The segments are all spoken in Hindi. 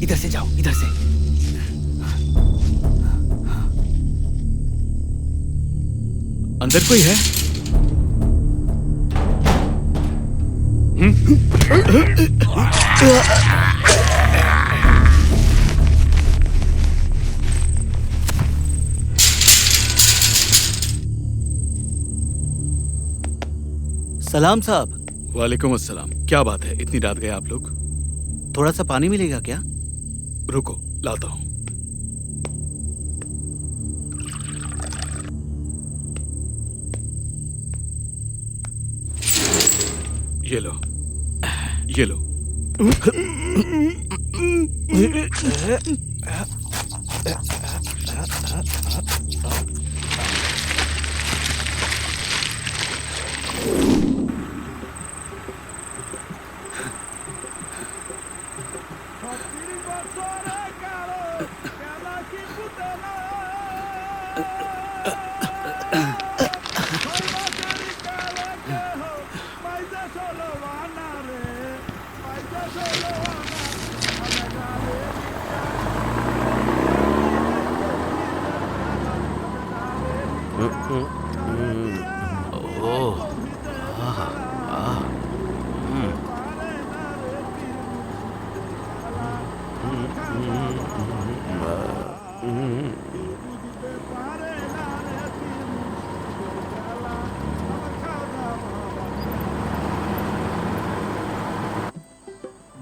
इधर से जाओ, इधर से। अंदर कोई है? सलाम साहब। वालेकुम अस्सलाम। क्या बात है, इतनी रात गए आप लोग? थोड़ा सा पानी मिलेगा क्या? रुको, लाता हूं। ये लो, ये लो।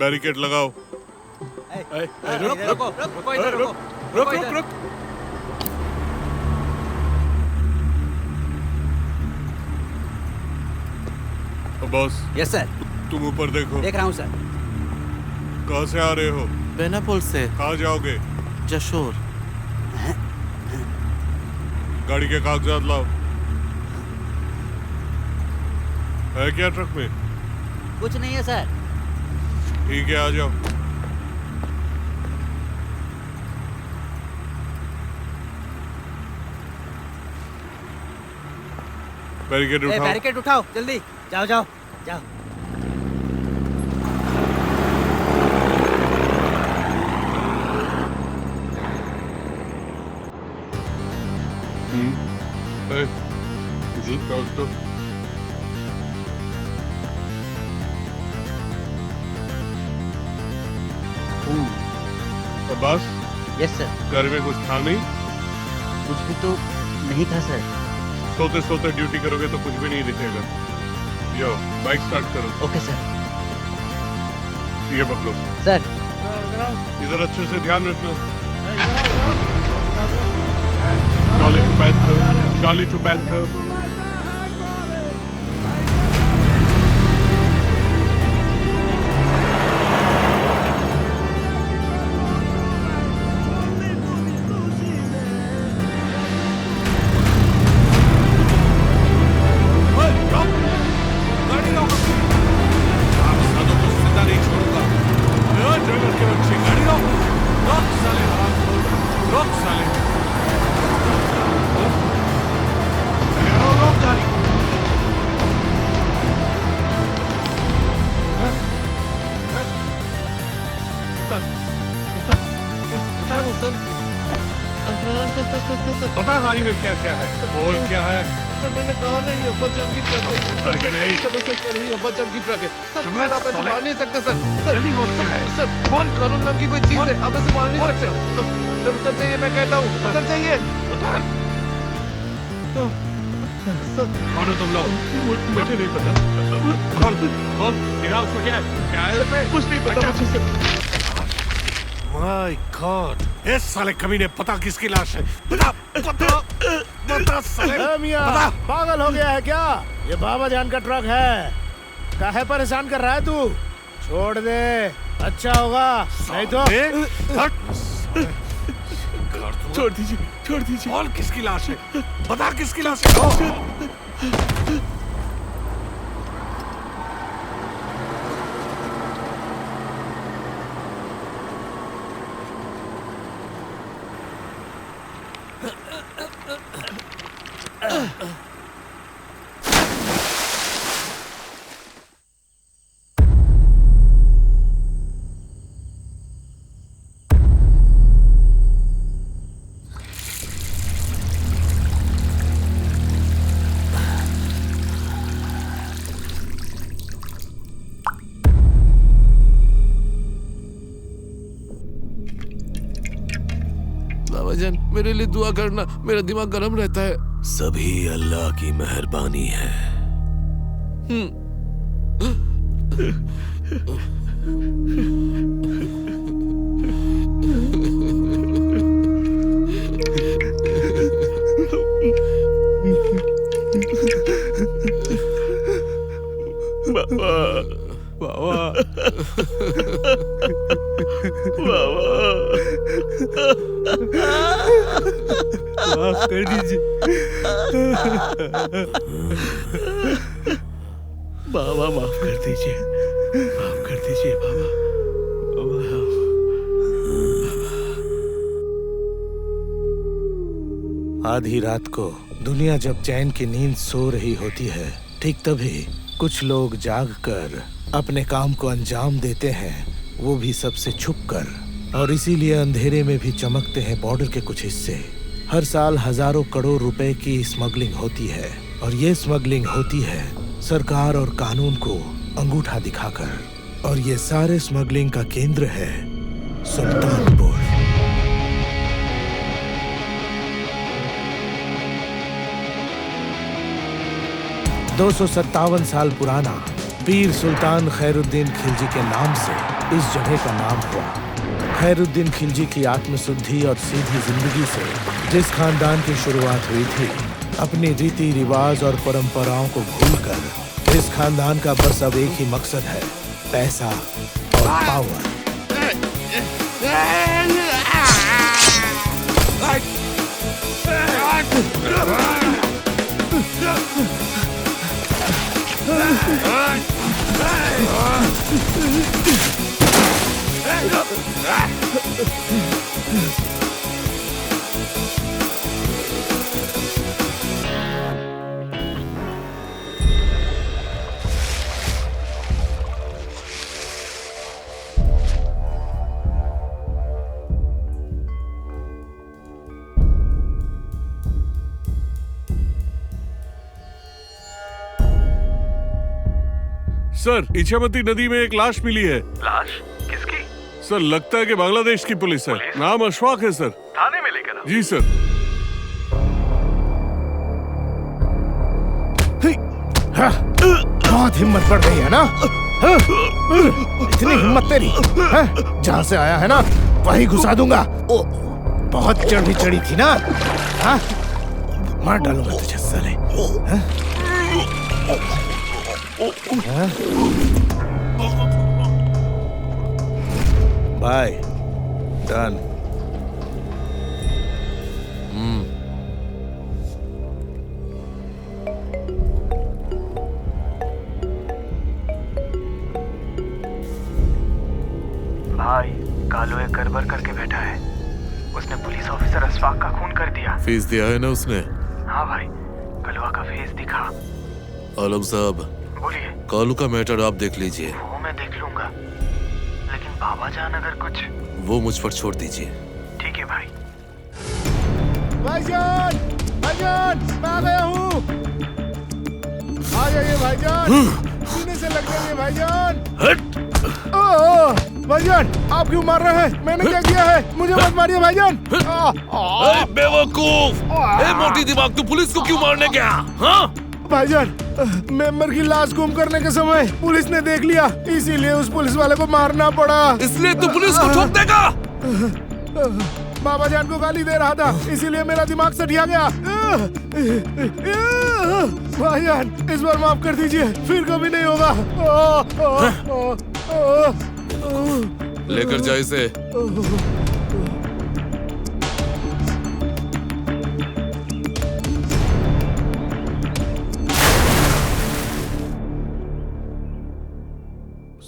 बैरिकेड लगाओ। रुको, रुको, इधर रुको, रुक, रुक। बॉस। Yes sir. तुम ऊपर देखो। देख रहा हूँ सर। कहाँ से आ रहे हो? बेनापोल से। कहाँ जाओगे? जशोर। गाड़ी के कागजात लाओ। है क्या ट्रक में? कुछ नहीं है सर। ठीक है, आ जाओ। बैरिकेड उठाओ। बैरिकेड उठाओ, जल्दी जाओ जाओ जाओ। जी तो अब्बास। Yes sir. घर में कुछ था नहीं? कुछ भी तो नहीं था सर। सोते सोते ड्यूटी करोगे तो कुछ भी नहीं दिखेगा। यो, बाइक स्टार्ट करो। Okay sir. ये पकड़ो सर। इधर अच्छे से ध्यान रखना। Charlie to Panther, Charlie to Panther। पता गाड़ी में क्या क्या है? बोल क्या है? मैंने कहा नहीं अब्बा जान की ट्रक है सर कह रही अब्बा जान की ट्रक है सर मैं आप ऐसे मार नहीं सकते सर सर कौन कानून नाम की कोई चीज है आप ऐसे मार नहीं सकते सर चाहिए मैं कहता हूँ सर चाहिए कौन हो तुम लोग? मुझे नहीं पता। कौन दिखाओ उसको क्या है? कुछ नहीं पता मुझे सर। माय गॉड इस साले कमीने पता किसकी लाश है बता साले मियां पागल हो गया है क्या? ये बाबा जान का ट्रक है। काहे परेशान कर रहा है तू? छोड़ दे अच्छा होगा नहीं तो छोड़ दीजिए छोड़ दीजिए। कौन किसकी लाश है बता किसकी लाश है बाबा जान मेरे लिए दुआ करना, मेरा दिमाग गर्म रहता है। सभी अल्लाह की मेहरबानी है माफ कर दीजिए बाबा माफ कर दीजिए बाबा। आधी रात को दुनिया जब चैन की नींद सो रही होती है ठीक तभी कुछ लोग जागकर अपने काम को अंजाम देते हैं, वो भी सबसे छुपकर। और इसीलिए अंधेरे में भी चमकते हैं बॉर्डर के कुछ हिस्से। हर साल हजारों करोड़ रुपए की स्मगलिंग होती है और ये स्मगलिंग होती है सरकार और कानून को अंगूठा दिखाकर। और ये सारे स्मगलिंग का केंद्र है सुल्तानपुर। 257 साल पुराना पीर सुल्तान खैरुद्दीन खिलजी के नाम से इस जगह का नाम हुआ। खैरुद्दीन खिलजी की आत्मशुद्धि और सीधी जिंदगी से जिस खानदान की शुरुआत हुई थी, अपनी रीति रिवाज और परंपराओं को भूलकर इस खानदान का बस अब एक ही मकसद है, पैसा और पावर। सर, इच्छामती नदी में एक लाश मिली है। लाश किसकी? सर, लगता है कि बांग्लादेश की पुलिस है। नाम अशफाक है सर। थाने में लेकर आओ। जी सर। बहुत हिम्मत बढ़ गई है ना? इतनी हिम्मत तेरी? जहाँ से आया है ना वहीं घुसा दूंगा। बहुत चढ़ी चढ़ी थी ना? मार डालूंगा तुझे साले। बाय डन। भाई कालू एक गड़बड़ करके बैठा है। उसने पुलिस ऑफिसर अशफाक का खून कर दिया। फीस दिया है ना उसने? हाँ भाई, कलवा का फेस दिखा। आलम साहब, बोलिए। कालू का मैटर आप देख लीजिए। वो मैं देख लूंगा, लेकिन बाबा जान अगर कुछ। वो मुझ पर छोड़ दीजिए। ठीक है भाई। भाईजान, भाईजान, मैं आ गया हूँ। आ जाइए भाईजान, सीने से लग जाइए भाईजान। हट। भाईजान आप क्यों मार रहे हैं? मैंने क्या किया है? मुझे मत मारिए भाईजान। अरे बेवकूफ, ए मोटी दिमाग, तू पुलिस को क्यों मारने गया? हाँ? भाईजान मेंबर की लाश गुम करने के समय पुलिस ने देख लिया, इसीलिए उस पुलिस वाले को मारना पड़ा। इसलिए तू पुलिस को ठोक देगा? बाबा जान को गाली दे रहा था, इसीलिए मेरा दिमाग सटिया गया। भाईजान इस बार माफ कर दीजिए, फिर कभी नहीं होगा। लेकर जा इसे।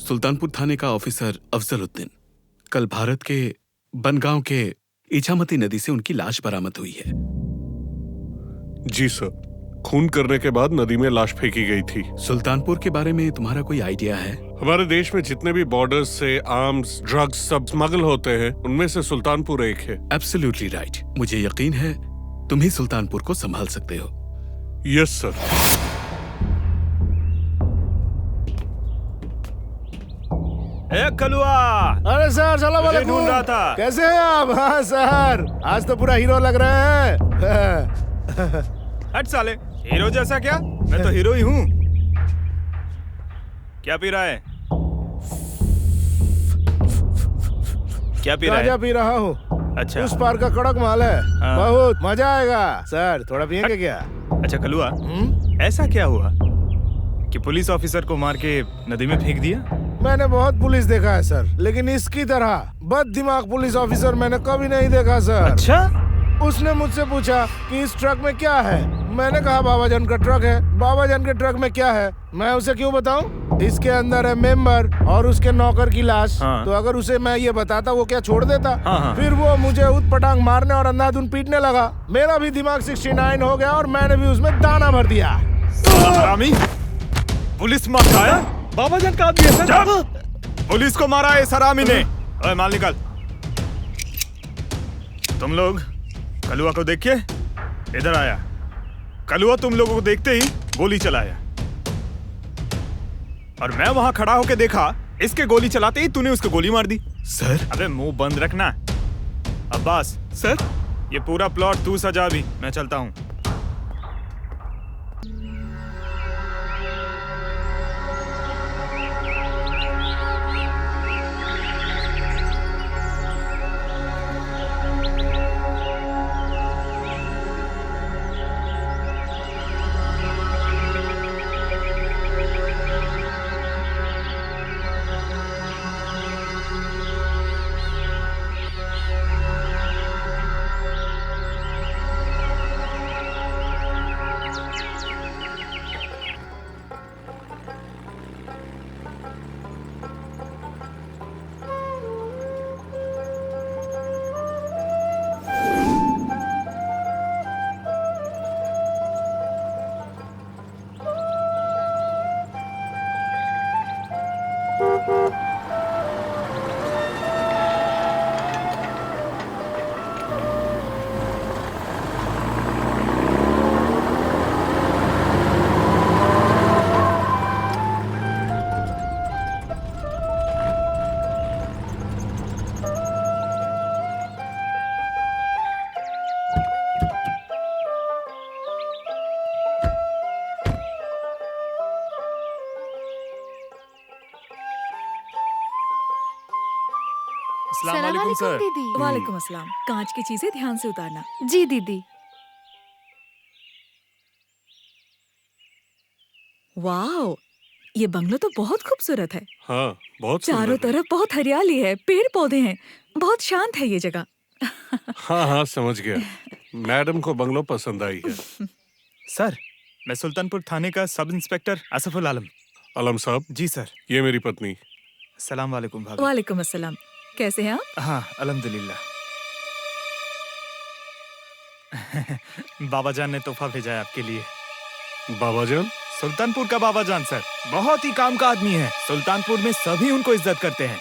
सुल्तानपुर थाने का ऑफिसर अफजलुद्दीन, कल भारत के बनगांव के इछामती नदी से उनकी लाश बरामद हुई है। जी सर, खून करने के बाद नदी में लाश फेंकी गई थी। सुल्तानपुर के बारे में तुम्हारा कोई आइडिया है? हमारे देश में जितने भी बॉर्डर्स से आर्म्स, ड्रग्स सब स्मगल होते हैं, उनमें से सुल्तानपुर एक है। Absolutely right. मुझे यकीन है तुम ही सुल्तानपुर को संभाल सकते हो। Yes sir. कलुआ, अरे सर सलाम तुझे ढूंढ रहा था। कैसे हैं आप? हाँ सर, आज तो पूरा हीरो लग रहे हैं। हट साले, हीरो जैसा क्या? मैं तो हीरो ही हूँ। क्या पी रहा है? क्या पी रहा गांजा है? पी रहा हूँ। अच्छा। उस पार का कड़क माल है, हाँ। बहुत मजा आएगा। सर थोड़ा पियेंगे क्या? अच्छा कलुआ, ऐसा क्या हुआ कि पुलिस ऑफिसर को मार के नदी में फेंक दिया? मैंने बहुत पुलिस देखा है सर, लेकिन इसकी तरह बद दिमाग पुलिस ऑफिसर मैंने कभी नहीं देखा सर। अच्छा? उसने मुझसे पूछा कि इस ट्रक में क्या है। मैंने कहा बाबा जान का ट्रक है। बाबा जान के ट्रक में क्या है मैं उसे क्यों बताऊं? इसके अंदर है मेंबर और उसके नौकर की लाश। हाँ। तो अगर उसे मैं ये बताता वो क्या छोड़ देता? हाँ। फिर वो मुझे उतपटांग मारने और अंधाधुन पीटने लगा। मेरा भी दिमाग 69 हो गया और मैंने भी उसमें दाना भर दिया। हरामी, पुलिस मार आया? बाबा जान का आदमी है सर। पुलिस को मारा है इस हरामी ने। ओए माल निकाल। तुम लोग कलुआ को देख के इधर आया। कलुआ तुम लोगों को देखते ही गोली चलाया और मैं वहां खड़ा होके देखा, इसके गोली चलाते ही तूने उसको गोली मार दी। सर। अबे मुंह बंद रखना। अब्बास सर, ये पूरा प्लॉट तू सजा भी, मैं चलता हूं। अस्सलाम वालेकुम सर। दीदी। वालेकुम अस्सलाम। कांच की चीजें ध्यान से उतारना। जी दीदी। वाओ, ये बंगलो तो बहुत खूबसूरत है। हाँ, बहुत चारों सुंदर है। तरफ बहुत हरियाली है, पेड़ पौधे हैं, बहुत शांत है ये जगह। हाँ हाँ समझ गया। मैडम को बंगलो पसंद आई है। सर, मैं सुल्तानपुर थाने का सब इंस्पेक्टर आसफुल आलम। आलम साहब। जी सर। ये मेरी पत्नी। सलाम वालेकुम भाभी। वालेकुम अस्सलाम। कैसे हैं आप? हाँ अल्हम्दुलिल्लाह। बाबा जान ने तोहफा भेजा है आपके लिए। बाबा जान? सुल्तानपुर का बाबा जान सर, बहुत ही काम का आदमी है। सुल्तानपुर में सभी उनको इज्जत करते हैं।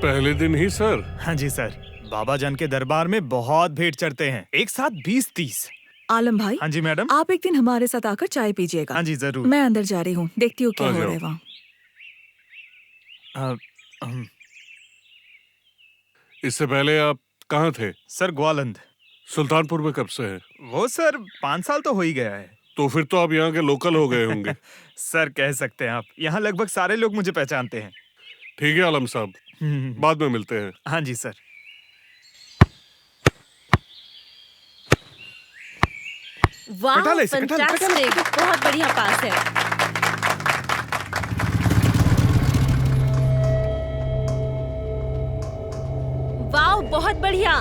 पहले दिन ही सर? हाँ जी सर, बाबा जान के दरबार में बहुत भेंट चढ़ते हैं, एक साथ 20-30। आलम भाई, हाँ जी मैडम। आप एक दिन हमारे साथ आकर चाय पीजिएगा। हाँ जी जरूर। मैं अंदर जा रही हूँ, देखती हूँ क्या हो रहा है वहाँ। इससे पहले आप कहाँ थे? सर ग्वालंद। सुल्तानपुर में कब से है? वो सर 5 साल तो हो ही गया है। तो फिर तो आप यहाँ के लोकल हो गए होंगे। सर कह सकते हैं आप, यहाँ लगभग सारे लोग मुझे पहचानते हैं। ठीक है आलम साहब, बाद में मिलते हैं। हाँ जी सर। वाह, कटा ले इसे, कटा ले, कटा ले। फैंटास्टिक, बहुत बढ़िया पास है। वाह, बहुत बढ़िया।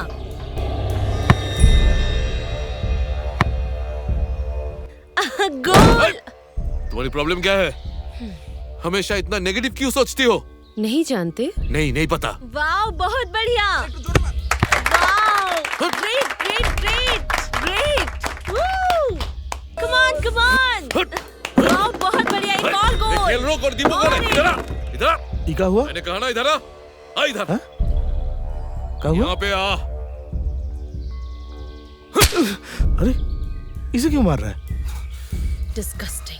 गोल। तुम्हारी प्रॉब्लम क्या है? हमेशा इतना नेगेटिव क्यों सोचती हो? नहीं जानते? नहीं पता। वाह, बहुत बढ़िया। वाह, great great great great. Come on. वाह, बहुत बढ़िया, एक और गोल। खेल रोक और दीपक को इधर आ, इधर आ। ये क्या हुआ? मैंने कहा ना इधर आ, इधर। क्या हुआ? यहाँ पे आ। अरे इसे क्यों मार रहा है? डिस्गस्टिंग।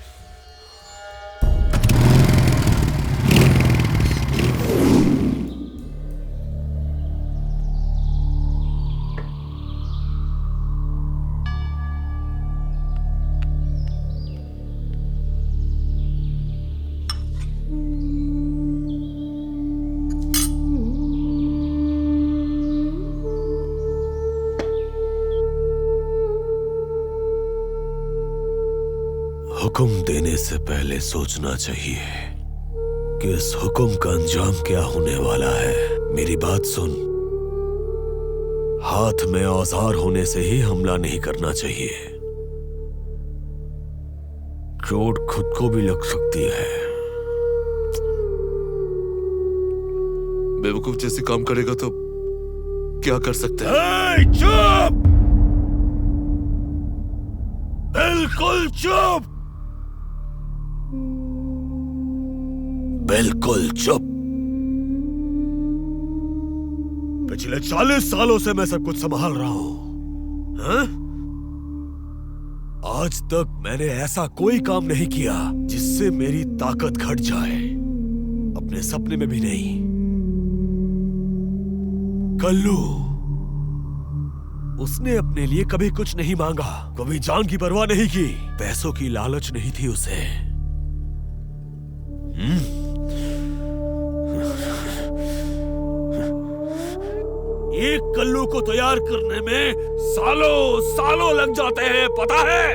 हुक्म देने से पहले सोचना चाहिए कि इस हुक्म का अंजाम क्या होने वाला है। मेरी बात सुन, हाथ में औजार होने से ही हमला नहीं करना चाहिए। चोट खुद को भी लग सकती है। बेवकूफ जैसे काम करेगा तो क्या कर सकते हैं? चुप! बिल्कुल चुप! बिल्कुल चुप! पिछले 40 सालों से मैं सब कुछ संभाल रहा हूं। हाँ? आज तक मैंने ऐसा कोई काम नहीं किया जिससे मेरी ताकत घट जाए, अपने सपने में भी नहीं। कल्लू, उसने अपने लिए कभी कुछ नहीं मांगा, कभी जान की परवाह नहीं की, पैसों की लालच नहीं थी उसे। एक कल्लू को तैयार करने में सालों लग जाते हैं, पता है?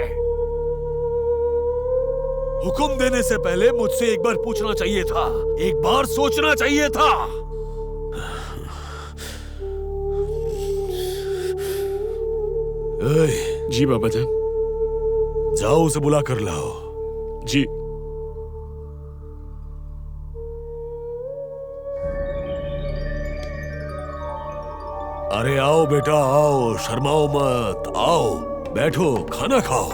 हुक्म देने से पहले मुझसे एक बार पूछना चाहिए था, एक बार सोचना चाहिए था। जी बाबा जान। जाओ उसे बुला कर लाओ। जी। अरे आओ बेटा आओ, शर्माओ मत, आओ बैठो, खाना खाओ।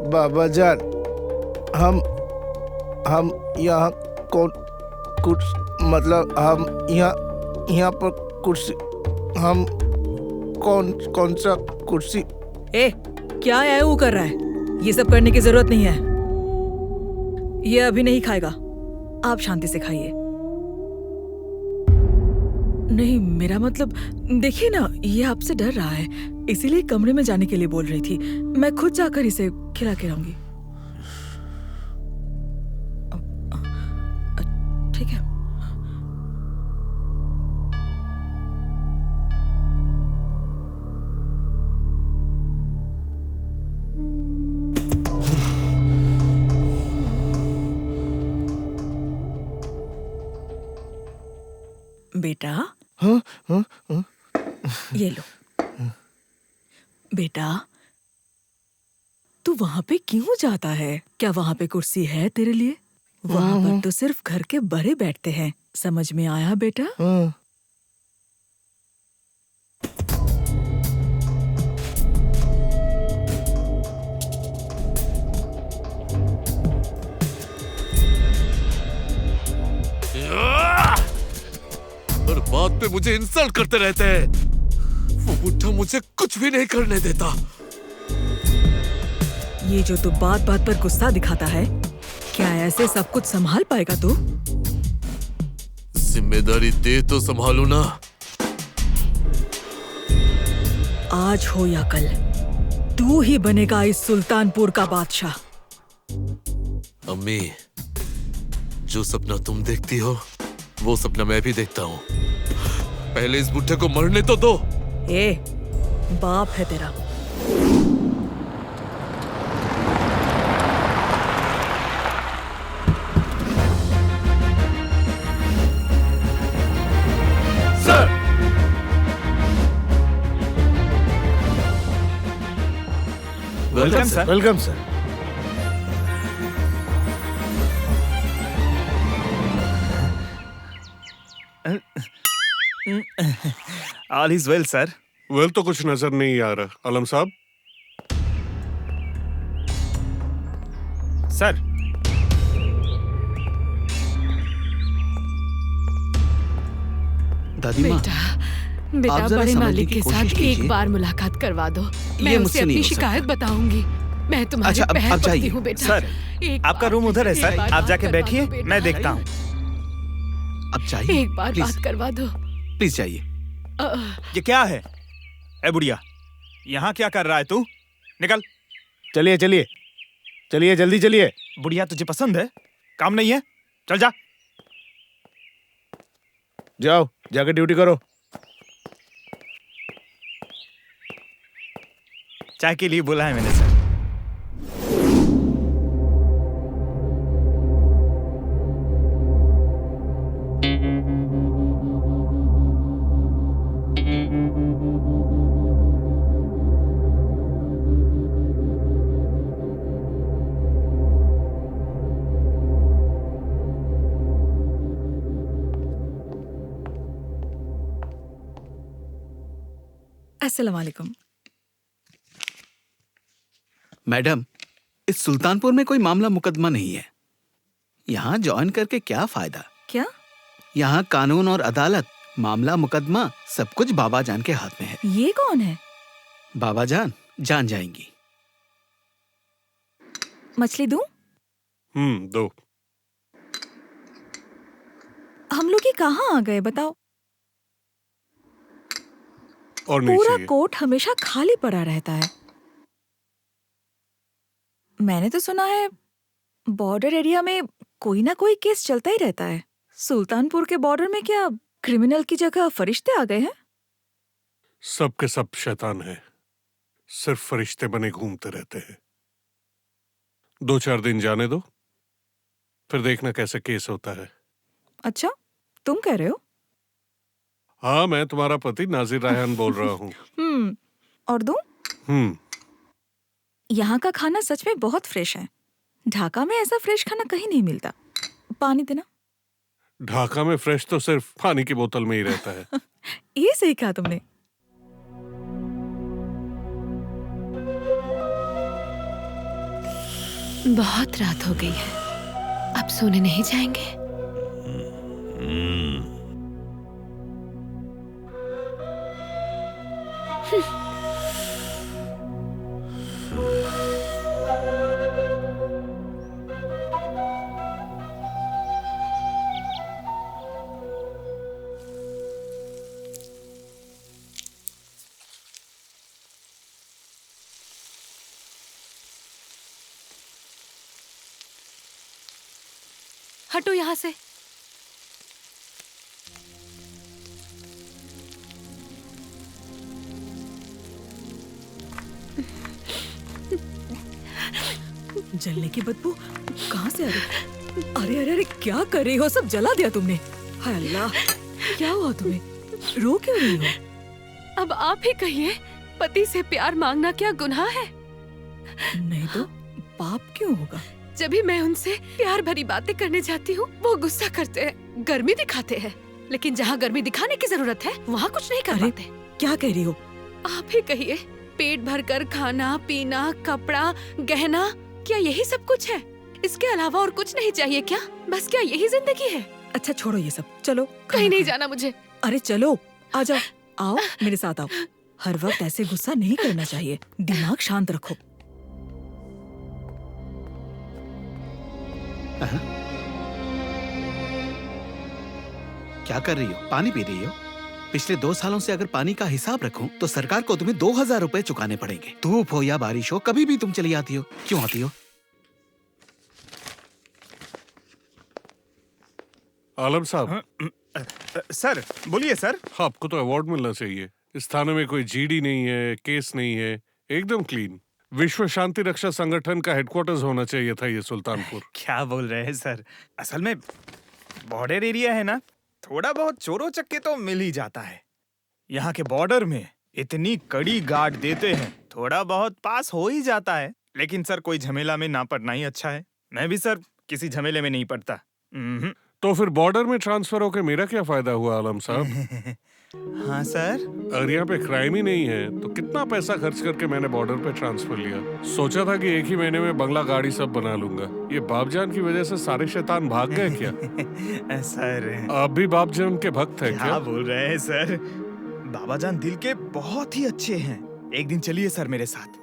बाबा जान, हम यहाँ कुछ मतलब हम यहाँ पर कुर्सी, हम कौन सा कुर्सी? ए, क्या है वो कर रहा है? ये सब करने की जरूरत नहीं है। ये अभी नहीं खाएगा, आप शांति से खाइए। नहीं, मेरा मतलब देखिए ना, ये आपसे डर रहा है, इसीलिए कमरे में जाने के लिए बोल रही थी। मैं खुद जाकर इसे खिला के आऊंगी। ठीक है। बेटा, ये लो। बेटा, तू वहां पे क्यों जाता है? क्या वहां पे कुर्सी है तेरे लिए? वहां पर तो सिर्फ घर के बड़े बैठते हैं। समझ में आया बेटा? हर बात पे मुझे इंसल्ट करते रहते हैं। वो बुढ़ा मुझे कुछ भी नहीं करने देता। ये जो तू बात बात पर गुस्सा दिखाता है, क्या ऐसे सब कुछ संभाल पाएगा तू? जिम्मेदारी दे तो संभालू ना। आज हो या कल तू ही बनेगा इस सुल्तानपुर का बादशाह। अम्मी, जो सपना तुम देखती हो वो सपना मैं भी देखता हूँ। पहले इस बुढ़े को मरने तो दो। ए, बाप है तेरा। Welcome sir. Welcome sir. All is well sir. Well तो कुछ नजर नहीं आ रहा। आलम साहब। सर, दादी माँ, बेटा आप जरा बड़े समझने मालिक की के कोशिश साथ कीजिए। एक बार मुलाकात करवा दो। मैं ये उसे मुझसे नहीं अपनी हो सकता। शिकायत बताऊंगी। मैं तुम्हारे अच्छा, अब पैर आप पड़ती जाइए। हूँ बेटा। सर, एक आपका बार रूम उधर है एक सर, बार आप बात जाके करवा बैठिए, दो बेटा। मैं देखता हूँ। अब जाइए। एक बार प्लीज, बात करवा दो। प्लीज जाइए। ये क्या है? ए बुढ़िया, यहाँ क्या कर रहा है तू? निकल। चलिए चलिए चलिए, जल्दी चलिए। बुढ़िया तुझे पसंद है? काम नहीं है? चल जा। जाओ, जाके ड्यूटी करो। चाय के लिए बोला है मैंने सर। अस्सलाम वालेकुम। मैडम, इस सुल्तानपुर में कोई मामला मुकदमा नहीं है। यहाँ ज्वाइन करके क्या फायदा? क्या? यहाँ कानून और अदालत, मामला मुकदमा सब कुछ बाबा जान के हाथ में है। ये कौन है? बाबा जान जाएंगी। मछली दूं? दो। हम लोग ये कहाँ आ गए बताओ? और नहीं पूरा चाहिए। कोर्ट हमेशा खाली पड़ा रहता है। मैंने तो सुना है बॉर्डर एरिया में कोई ना कोई केस चलता ही रहता है। सुल्तानपुर के बॉर्डर में क्या क्रिमिनल की जगह फरिश्ते आ गए हैं? सब के सब शैतान है, सिर्फ फरिश्ते बने घूमते रहते हैं। 2-4 दिन जाने दो, फिर देखना कैसे केस होता है। अच्छा, तुम कह रहे हो? हाँ, मैं तुम्हारा पति नाजिर रायहान बोल रहा हूँ। और दूं? यहाँ का खाना सच में बहुत फ्रेश है। ढाका में ऐसा फ्रेश खाना कहीं नहीं मिलता। पानी देना। ढाका में फ्रेश तो सिर्फ पानी की बोतल में ही रहता है। ये सही कहा तुमने। बहुत रात हो गई है, अब सोने नहीं जाएंगे? हटो यहाँ से। जलने की बदबू कहाँ से आ रही? अरे अरे अरे, क्या कर रही हो? सब जला दिया तुमने। हाय अल्लाह, क्या हुआ तुम्हें? रो क्यों रही हो? अब आप ही कहिए, पति से प्यार मांगना क्या गुनाह है? नहीं तो पाप क्यों होगा? जब भी मैं उनसे प्यार भरी बातें करने जाती हूँ, वो गुस्सा करते हैं, गर्मी दिखाते हैं। लेकिन जहाँ गर्मी दिखाने की जरूरत है, वहाँ कुछ नहीं कर पाते। क्या कह रही हो? आप ही कहिए, पेट भरकर खाना पीना, कपड़ा, गहना, क्या यही सब कुछ है? इसके अलावा और कुछ नहीं चाहिए क्या? बस क्या यही जिंदगी है? अच्छा छोड़ो ये सब, चलो। कहीं नहीं जाना मुझे। अरे चलो आ जाओ, आओ मेरे साथ आओ। हर वक्त ऐसे गुस्सा नहीं करना चाहिए, दिमाग शांत रखो। क्या कर रही हो? पानी पी रही हो? पिछले 2 सालों से अगर पानी का हिसाब रखूं तो सरकार को तुम्हें 2000 रुपए चुकाने पड़ेंगे। धूप हो या बारिश हो, कभी भी तुम चली आती हो। क्यों आती हो? आलम साहब। सर बोलिए सर। आपको तो अवार्ड मिलना चाहिए। इस थाने में कोई जीडी नहीं है, केस नहीं है, एकदम क्लीन। विश्व शांति रक्षा संगठन का हेडक्वार्टर्स होना चाहिए था ये सुल्तानपुर। क्या बोल रहे हैं सर? असल में बॉर्डर एरिया है ना, थोड़ा बहुत चोरों चक्के तो मिल ही जाता है। यहाँ के बॉर्डर में इतनी कड़ी गार्ड देते हैं, थोड़ा बहुत पास हो ही जाता है। लेकिन सर कोई झमेला में ना पड़ना ही अच्छा है। मैं भी सर किसी झमेले में नहीं पड़ता। तो फिर बॉर्डर में ट्रांसफर होके मेरा क्या फायदा हुआ आलम साहब? हाँ सर। अगर यहाँ पे क्राइम ही नहीं है तो कितना पैसा खर्च करके मैंने बॉर्डर पे ट्रांसफर लिया। सोचा था कि एक ही महीने में बंगला गाड़ी सब बना लूंगा। ये बापजान की वजह से सारे शैतान भाग गए क्या? सर आप भी बापजान के भक्त हैं क्या? बोल रहे हैं सर? बाबा जान दिल के बहुत ही अच्छे हैं। एक दिन चलिए सर मेरे साथ,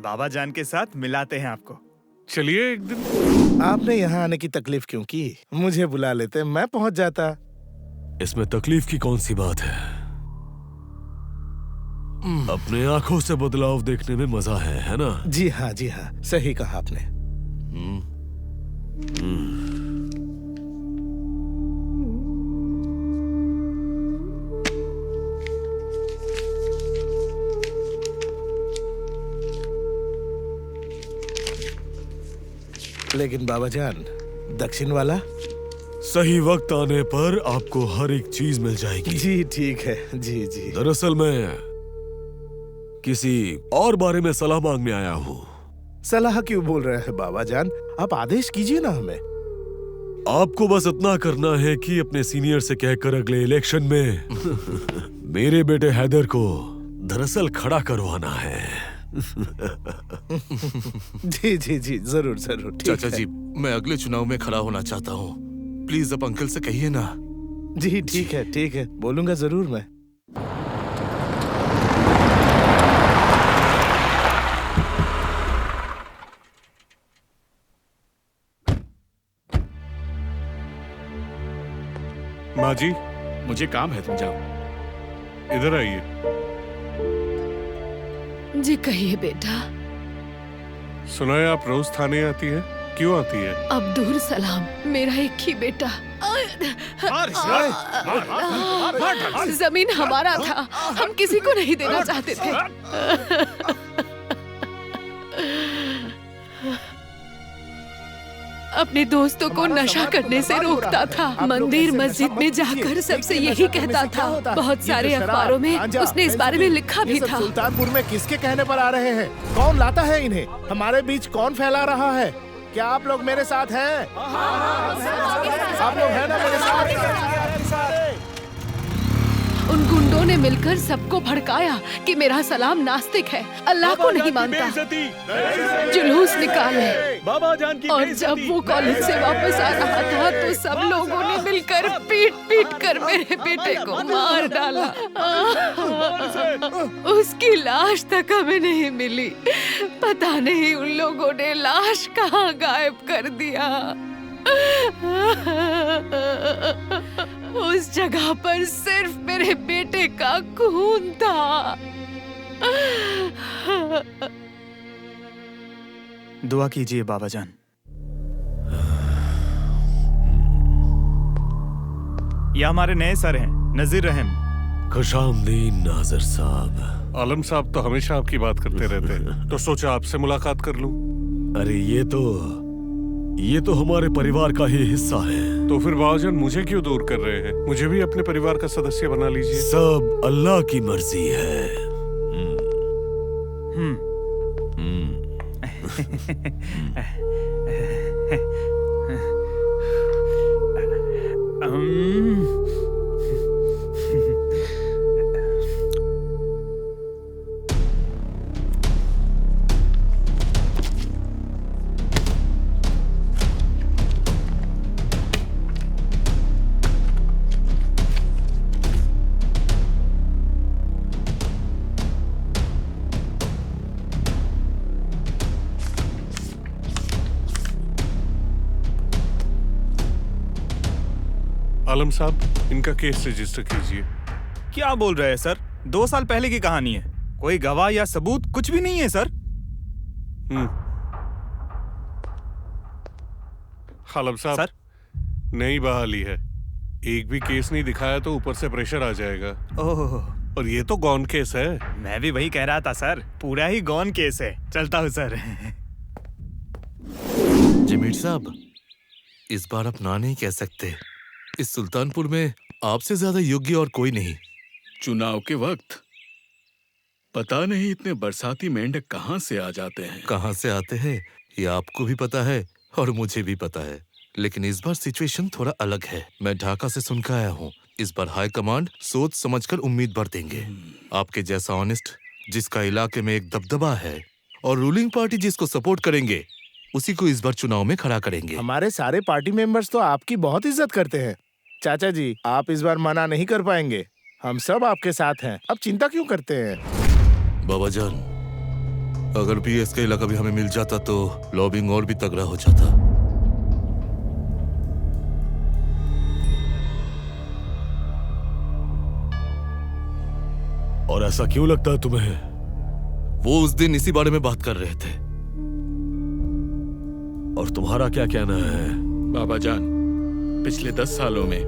बाबा जान के साथ मिलाते हैं आपको। चलिए एक दिन। आपने यहाँ आने की तकलीफ क्यों की? मुझे बुला लेते, मैं पहुँच जाता। इसमें तकलीफ की कौन सी बात है? अपने आंखों से बदलाव देखने में मजा है ना? जी हाँ, जी हाँ, सही कहा आपने। लेकिन बाबा जान, दक्षिण वाला? सही वक्त आने पर आपको हर एक चीज मिल जाएगी। जी ठीक है, जी जी। दरअसल मैं किसी और बारे में सलाह मांगने आया हूँ। सलाह क्यों बोल रहे हैं बाबा जान? आप आदेश कीजिए ना हमें। आपको बस इतना करना है कि अपने सीनियर से कहकर अगले इलेक्शन में मेरे बेटे हैदर को दरअसल खड़ा करवाना है। जी जी जी, जरूर जरूर। चाचा जी, मैं अगले चुनाव में खड़ा होना चाहता हूँ। प्लीज अब अंकल से कहिए ना। जी ठीक है, ठीक है, बोलूंगा जरूर मैं। माँ जी, मुझे काम है, तुम जाओ। इधर आइए। जी कहिए बेटा। सुना है आप रोज थाने आती है, क्यों आती है? अब्दुल सलाम मेरा एक ही बेटा। जमीन हमारा था, हम किसी को नहीं देना चाहते थे। अपने दोस्तों को नशा करने से रोकता था। मंदिर मस्जिद में जाकर सबसे यही कहता था। बहुत सारे अखबारों में उसने इस बारे में लिखा भी था। सुल्तानपुर में किसके कहने पर आ रहे हैं? कौन लाता है इन्हें? हमारे बीच कौन फैला रहा है? क्या आप लोग मेरे साथ हैं? आप लोग हैं ना मेरे साथ? उन गुंडों ने मिलकर सबको भड़काया कि मेरा सलाम नास्तिक है, अल्लाह को नहीं मानता। जुलूस निकाले बाबा जान की। और जब वो कॉलेज से वापस आ रहा था तो सब लोगों ने मिलकर पीट पीट कर मेरे बेटे को मार डाला। उसकी लाश तक हमें नहीं मिली। पता नहीं उन लोगों ने लाश कहाँ गायब कर दिया। उस जगह पर सिर्फ मेरे बेटे का खून था। दुआ कीजिए बाबा जान। ये हमारे नए सर हैं, नजीर रहम। खुशामदीन नाज़र साहब। आलम साहब तो हमेशा आपकी बात करते रहते हैं, तो सोचा आपसे मुलाकात कर लूं। अरे ये तो हमारे परिवार का ही हिस्सा है। तो फिर बाबाजान मुझे क्यों दूर कर रहे हैं? मुझे भी अपने परिवार का सदस्य बना लीजिए। सब अल्लाह की मर्जी है। आलम साहब, इनका केस रजिस्टर कीजिए। क्या बोल रहे हैं सर? 2 साल पहले की कहानी है। कोई गवाह या सबूत कुछ भी नहीं है सर। आलम साहब सर? नई बहाली है, एक भी केस नहीं दिखाया तो ऊपर से प्रेशर आ जाएगा। ओह, और ये तो गॉन केस है। मैं भी वही कह रहा था सर, पूरा ही गॉन केस है। चलता हूँ सर। जमीर साहब, इस बार आप ना नहीं कह सकते। इस सुल्तानपुर में आपसे ज्यादा योग्य और कोई नहीं। चुनाव के वक्त पता नहीं इतने बरसाती मेंढक कहाँ से आ जाते हैं। कहाँ से आते हैं ये आपको भी पता है और मुझे भी पता है, लेकिन इस बार सिचुएशन थोड़ा अलग है। मैं ढाका से सुनकर आया हूँ। इस बार हाई कमांड सोच समझकर उम्मीद भर देंगे। आपके जैसा ऑनेस्ट, जिसका इलाके में एक दबदबा है और रूलिंग पार्टी जिसको सपोर्ट करेंगे, उसी को इस बार चुनाव में खड़ा करेंगे। हमारे सारे पार्टी मेंबर्स तो आपकी बहुत इज्जत करते हैं। चाचा जी, आप इस बार मना नहीं कर पाएंगे। हम सब आपके साथ हैं। अब चिंता क्यों करते हैं? बाबा जान, अगर पीएस का इलाका भी हमें मिल जाता तो लॉबिंग और भी तगड़ा हो जाता। और ऐसा क्यों लगता है तुम्हें? वो उस दिन इसी बारे में बात कर रहे थे। और तुम्हारा क्या कहना है? बाबा जान, पिछले 10 सालों में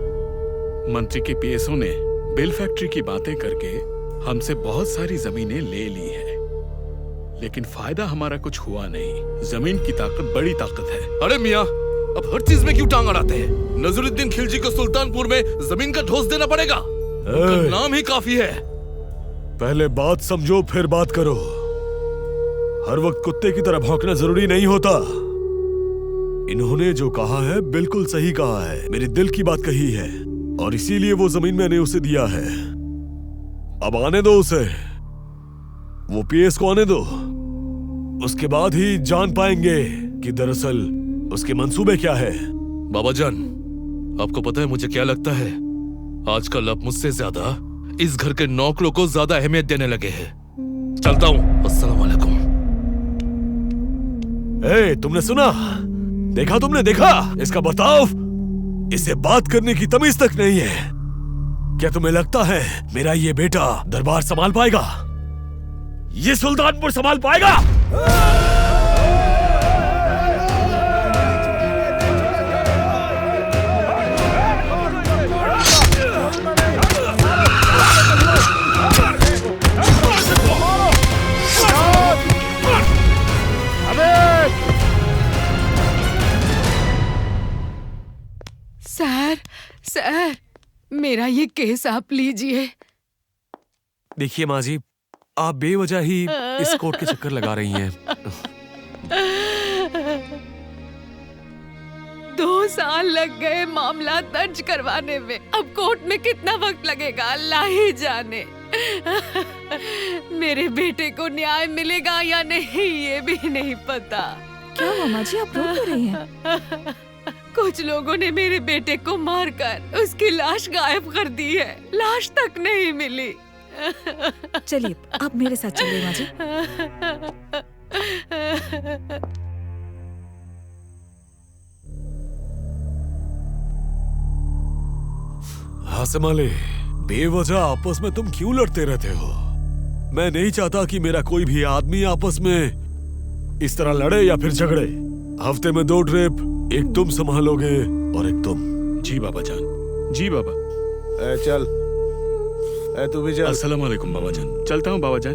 मंत्री के पीएसओ ने बिल फैक्ट्री की बातें करके हमसे बहुत सारी जमीनें ले ली हैं, लेकिन फायदा हमारा कुछ हुआ नहीं। जमीन की ताकत बड़ी ताकत है। अरे मियाँ, अब हर चीज में क्यों टांग अड़ाते हैं? नजरुद्दीन खिलजी को सुल्तानपुर में जमीन का ठोस देना पड़ेगा। उनका नाम ही काफी है। पहले बात समझो फिर बात करो। हर वक्त कुत्ते की तरह भौंकना जरूरी नहीं होता। इन्होंने जो कहा है बिल्कुल सही कहा है। मेरे दिल की बात कही है और इसीलिए वो जमीन मैंने उसे दिया है। अब आने दो उसे, वो पीएस को आने दो। उसके बाद ही जान पाएंगे कि दरअसल उसके मंसूबे क्या है। बाबा जान, आपको पता है मुझे क्या लगता है? आजकल आप मुझसे ज्यादा इस घर के नौकरों को ज्यादा अहमियत देने लगे हैं। चलता हूँ। अस्सलाम वालेकुम। तुमने सुना? देखा तुमने? देखा इसका बर्ताव? इसे बात करने की तमीज तक नहीं है। क्या तुम्हें लगता है मेरा ये बेटा दरबार संभाल पाएगा? ये सुल्तानपुर संभाल पाएगा? सर, मेरा ये केस आप लीजिए। देखिए माँ जी, आप बेवजह ही इस कोर्ट के चक्कर लगा रही हैं। 2 साल लग गए मामला दर्ज करवाने में। अब कोर्ट में कितना वक्त लगेगा अल्लाह ही जाने। मेरे बेटे को न्याय मिलेगा या नहीं ये भी नहीं पता। क्या मामा जी, आप रो क्यों रही हैं? कुछ लोगों ने मेरे बेटे को मारकर उसकी लाश गायब कर दी है। लाश तक नहीं मिली। चलिए आप मेरे साथ चलिए माँ जी। हासिम अली, बेवजह आपस में तुम क्यों लड़ते रहते हो? मैं नहीं चाहता कि मेरा कोई भी आदमी आपस में इस तरह लड़े या फिर झगड़े। हफ्ते में 2 ट्रिप, एक तुम संभालोगे और एक तुम। जी बाबा जान। जी बाबा। चल, तू भी चल। अस्सलाम वालेकुम बाबा जान। चलता हूँ बाबा जान।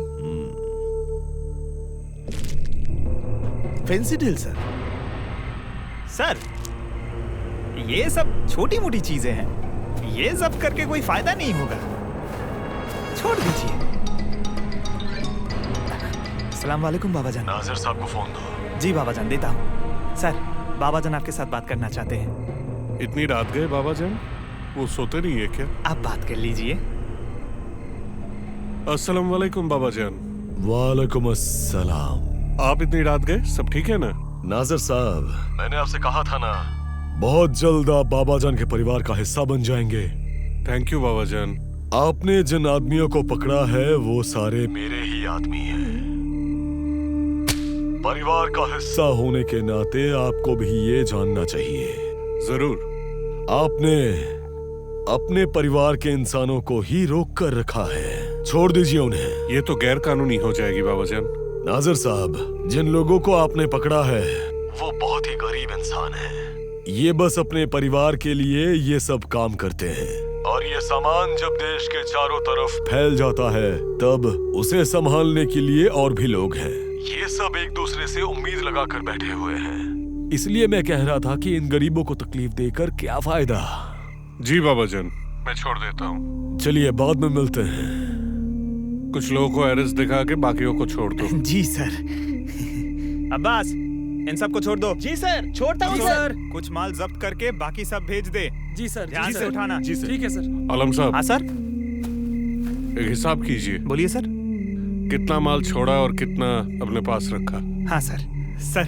फैंसी डील सर, ये सब छोटी मोटी चीजें हैं। ये सब करके कोई फायदा नहीं होगा, छोड़ दीजिए। अस्सलाम वालेकुम बाबा जान। नाजिर साहब को फोन दो। जी बाबा जान, देता हूँ। सर, बाबा जान आपके साथ बात करना चाहते हैं। इतनी रात गए बाबा जान? वो सोते नहीं है क्या? आप बात कर लीजिए। अस्सलाम वालेकुम बाबा जान। वालेकुम अस्सलाम। आप इतनी रात गए? सब ठीक है ना? नाजिर साहब, मैंने आपसे कहा था ना, बहुत जल्द आप बाबा जान के परिवार का हिस्सा बन जाएंगे। थैंक यू बाबा जान। आपने जिन आदमियों को पकड़ा है वो सारे मेरे ही आदमी हैं। परिवार का हिस्सा होने के नाते आपको भी ये जानना चाहिए। जरूर। आपने अपने परिवार के इंसानों को ही रोक कर रखा है। छोड़ दीजिए उन्हें। ये तो गैर कानूनी हो जाएगी बाबाजान। नाजिर साहब, जिन लोगों को आपने पकड़ा है वो बहुत ही गरीब इंसान है। ये बस अपने परिवार के लिए ये सब काम करते हैं, और ये सामान जब देश के चारों तरफ फैल जाता है तब उसे संभालने के लिए और भी लोग हैं। ये सब एक दूसरे से उम्मीद लगाकर बैठे हुए हैं। इसलिए मैं कह रहा था कि इन गरीबों को तकलीफ देकर क्या फायदा। जी बाबाजान, मैं छोड़ देता हूँ। चलिए बाद में मिलते हैं। कुछ लोगों को एरेस्ट दिखा के बाकियों को छोड़ दो। जी सर। अब्बास, इन सबको छोड़ दो। जी सर, छोड़ता हूँ सर। कुछ माल जब्त करके बाकी सब भेज दे। जी सर। ध्यान से उठाना। जी सर। ठीक है सर। आलम साहब। हाँ सर। एक हिसाब कीजिए। बोलिए सर। कितना माल छोड़ा और कितना अपने पास रखा? हाँ सर। सर,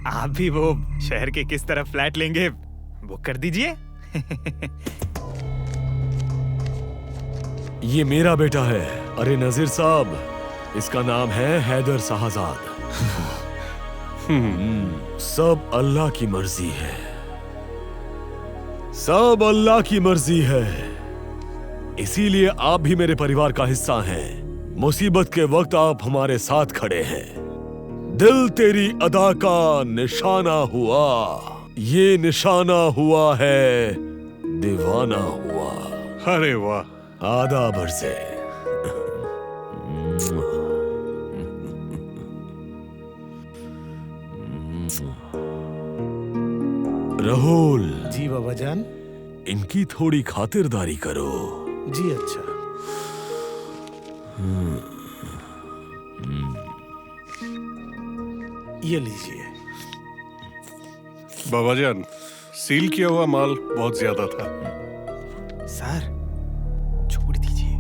आप भी वो शहर के किस तरफ फ्लैट लेंगे बुक कर दीजिए। ये मेरा बेटा है। अरे नजीर साहब, इसका नाम है हैदर शाहजाद। सब अल्लाह की मर्जी है। सब अल्लाह की मर्जी है। इसीलिए आप भी मेरे परिवार का हिस्सा हैं। मुसीबत के वक्त आप हमारे साथ खड़े हैं। दिल तेरी अदा का निशाना हुआ, ये निशाना हुआ है दीवाना हुआ। अरे वाह, आधा बरसे। राहुल जी बाबाजान। इनकी थोड़ी खातिरदारी करो। जी अच्छा। ये लीजिए। बाबाजान, सील किया हुआ माल बहुत ज्यादा था। सर, छोड़ दीजिए।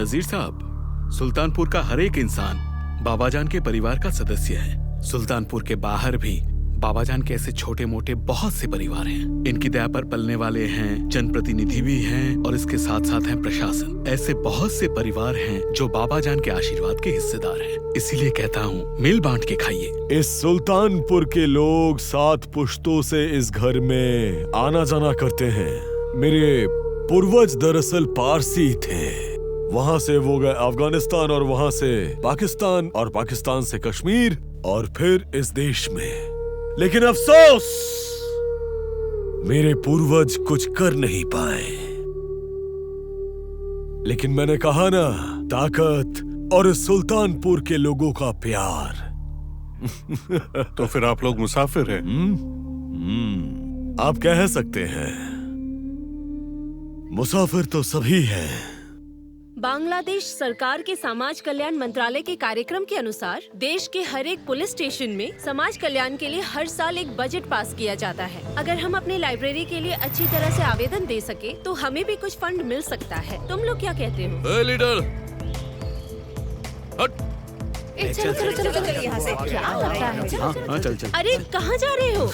नजीर साहब, सुल्तानपुर का हर एक इंसान बाबाजान के परिवार का सदस्य है। सुल्तानपुर के बाहर भी बाबाजान के ऐसे छोटे मोटे बहुत से परिवार हैं। इनकी दया पर पलने वाले हैं, जनप्रतिनिधि भी हैं, और इसके साथ साथ हैं प्रशासन। ऐसे बहुत से परिवार हैं जो बाबाजान के आशीर्वाद के हिस्सेदार हैं। इसीलिए कहता हूँ, मिल बांट के खाइए। इस सुल्तानपुर के लोग 7 पुश्तों से इस घर में आना जाना करते हैं। मेरे पूर्वज दरअसल पारसी थे। वहाँ से वो गए अफगानिस्तान, और वहाँ से पाकिस्तान, और पाकिस्तान से कश्मीर, और फिर इस देश में। लेकिन अफसोस, मेरे पूर्वज कुछ कर नहीं पाए। लेकिन मैंने कहा ना, ताकत और इस सुल्तानपुर के लोगों का प्यार। तो फिर आप लोग मुसाफिर हैं? आप कह सकते हैं। मुसाफिर तो सभी हैं। बांग्लादेश सरकार के समाज कल्याण मंत्रालय के कार्यक्रम के अनुसार देश के हर एक पुलिस स्टेशन में समाज कल्याण के लिए हर साल एक बजट पास किया जाता है। अगर हम अपने लाइब्रेरी के लिए अच्छी तरह से आवेदन दे सके तो हमें भी कुछ फंड मिल सकता है। तुम लोग क्या कहते हो? लीडर, चलो चलो चलो चलो यहाँ से। क्या लगता है? हाँ चल चल। अरे कहाँ जा रहे हो?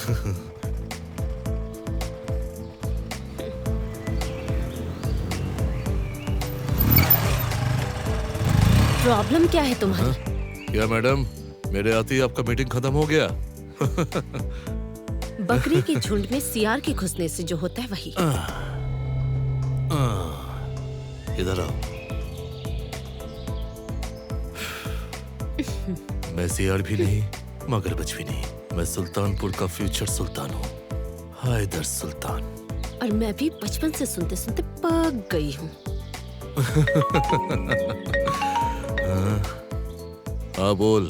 प्रॉब्लम क्या है तुम्हारी? क्या मैडम, मेरे आते ही आपका मीटिंग खत्म हो गया? बकरी के झुंड में सियार के घुसने से जो होता है वही। इधर आओ। मैं सियार भी नहीं, मगरमच्छ भी नहीं। मैं सुल्तानपुर का फ्यूचर सुल्तान हूँ, हैदर सुल्तान। और मैं भी बचपन से सुनते सुनते पक गई हूँ। हाँ बोल।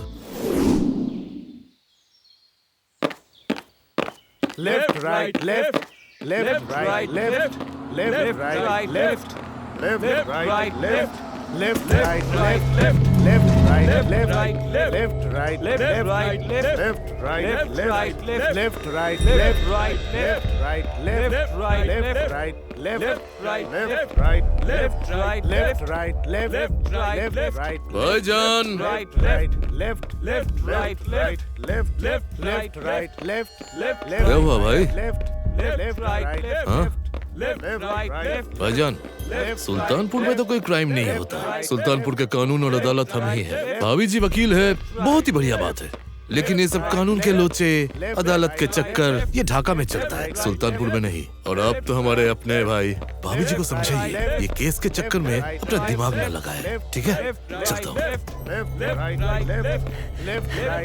Left right left, left right left, left right left, left right left, left right left, left right left, left right left, left right left, left right left, left right left, left right left, left right left, left right left, left right भाईजान, right right left, left right left, left left right left, left क्या हुआ भाई? Left left right left, left right भाईजान, सुल्तानपुर में तो कोई क्राइम नहीं होता। सुल्तानपुर के कानून और अदालत हम ही है। भाभी जी वकील है, बहुत ही बढ़िया बात है। लेकिन ये सब कानून के लोचे, अदालत के चक्कर, ये ढाका में चलता है, सुल्तानपुर में नहीं। और आप तो हमारे अपने हैं भाई। भाभी जी को समझाइए, ये केस के चक्कर में अपना दिमाग न लगाए, ठीक है? चलता हूँ।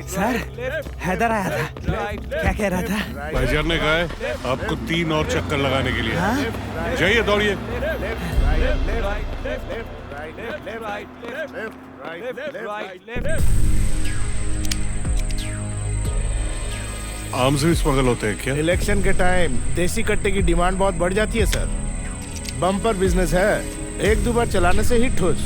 सर, हैदर आया था। क्या कह रहा था? भाईजान ने कहा है आपको 3 और चक्कर लगाने के लिए। जाइए, दौड़िए। आर्म्स भी स्मगल होते हैं क्या? इलेक्शन के टाइम देसी कट्टे की डिमांड बहुत बढ़ जाती है सर। बम्पर बिजनेस है, 1-2 बार चलाने से ही ठुस,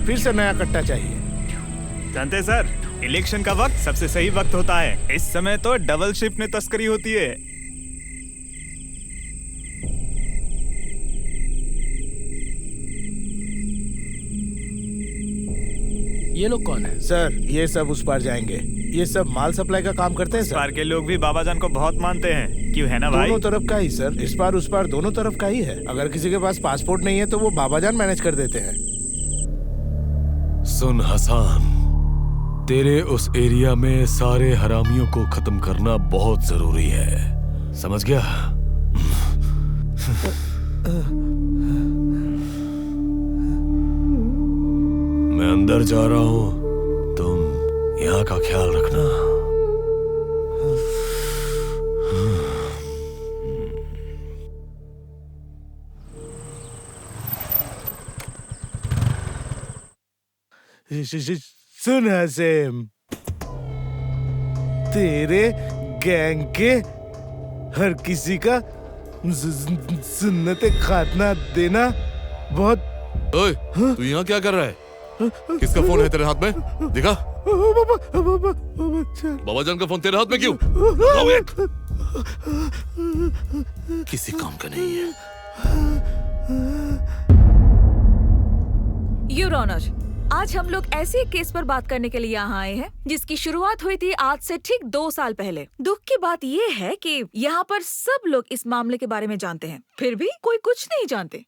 फिर से नया कट्टा चाहिए। जानते सर, इलेक्शन का वक्त सबसे सही वक्त होता है। इस समय तो डबल शिफ्ट में तस्करी होती है। ये लोग कौन है? सर, ये सब उस पार जाएंगे। ये सब माल सप्लाई का काम करते हैं सर। इस पार के लोग भी बाबाजान को बहुत मानते हैं, क्यों है ना भाई? दोनों तरफ का ही सर, इस पार उस पार दोनों तरफ का ही है। अगर किसी के पास पासपोर्ट नहीं है तो वो बाबाजान मैनेज कर देते हैं। सुन हसन, तेरे उस एरिया में सारे हरामियों को खत्म करना बहुत जरूरी है, समझ गया? मैं अंदर जा रहा हूँ, तुम यहाँ का ख्याल रखना। सुन हसेम, तेरे गैंग के हर किसी का सुन्नते खातना देना बहुत। ओए, तू यहाँ क्या कर रहा है? किसका फोन है तेरे हाथ में? दिखा। बाबाजान का फोन तेरे हाथ में क्यों? किसी काम का नहीं है। योर ऑनर, आज हम लोग ऐसे एक केस पर बात करने के लिए यहाँ आए हैं जिसकी शुरुआत हुई थी आज से ठीक 2 साल पहले। दुख की बात ये है कि यहाँ पर सब लोग इस मामले के बारे में जानते हैं, फिर भी कोई कुछ नहीं जानते।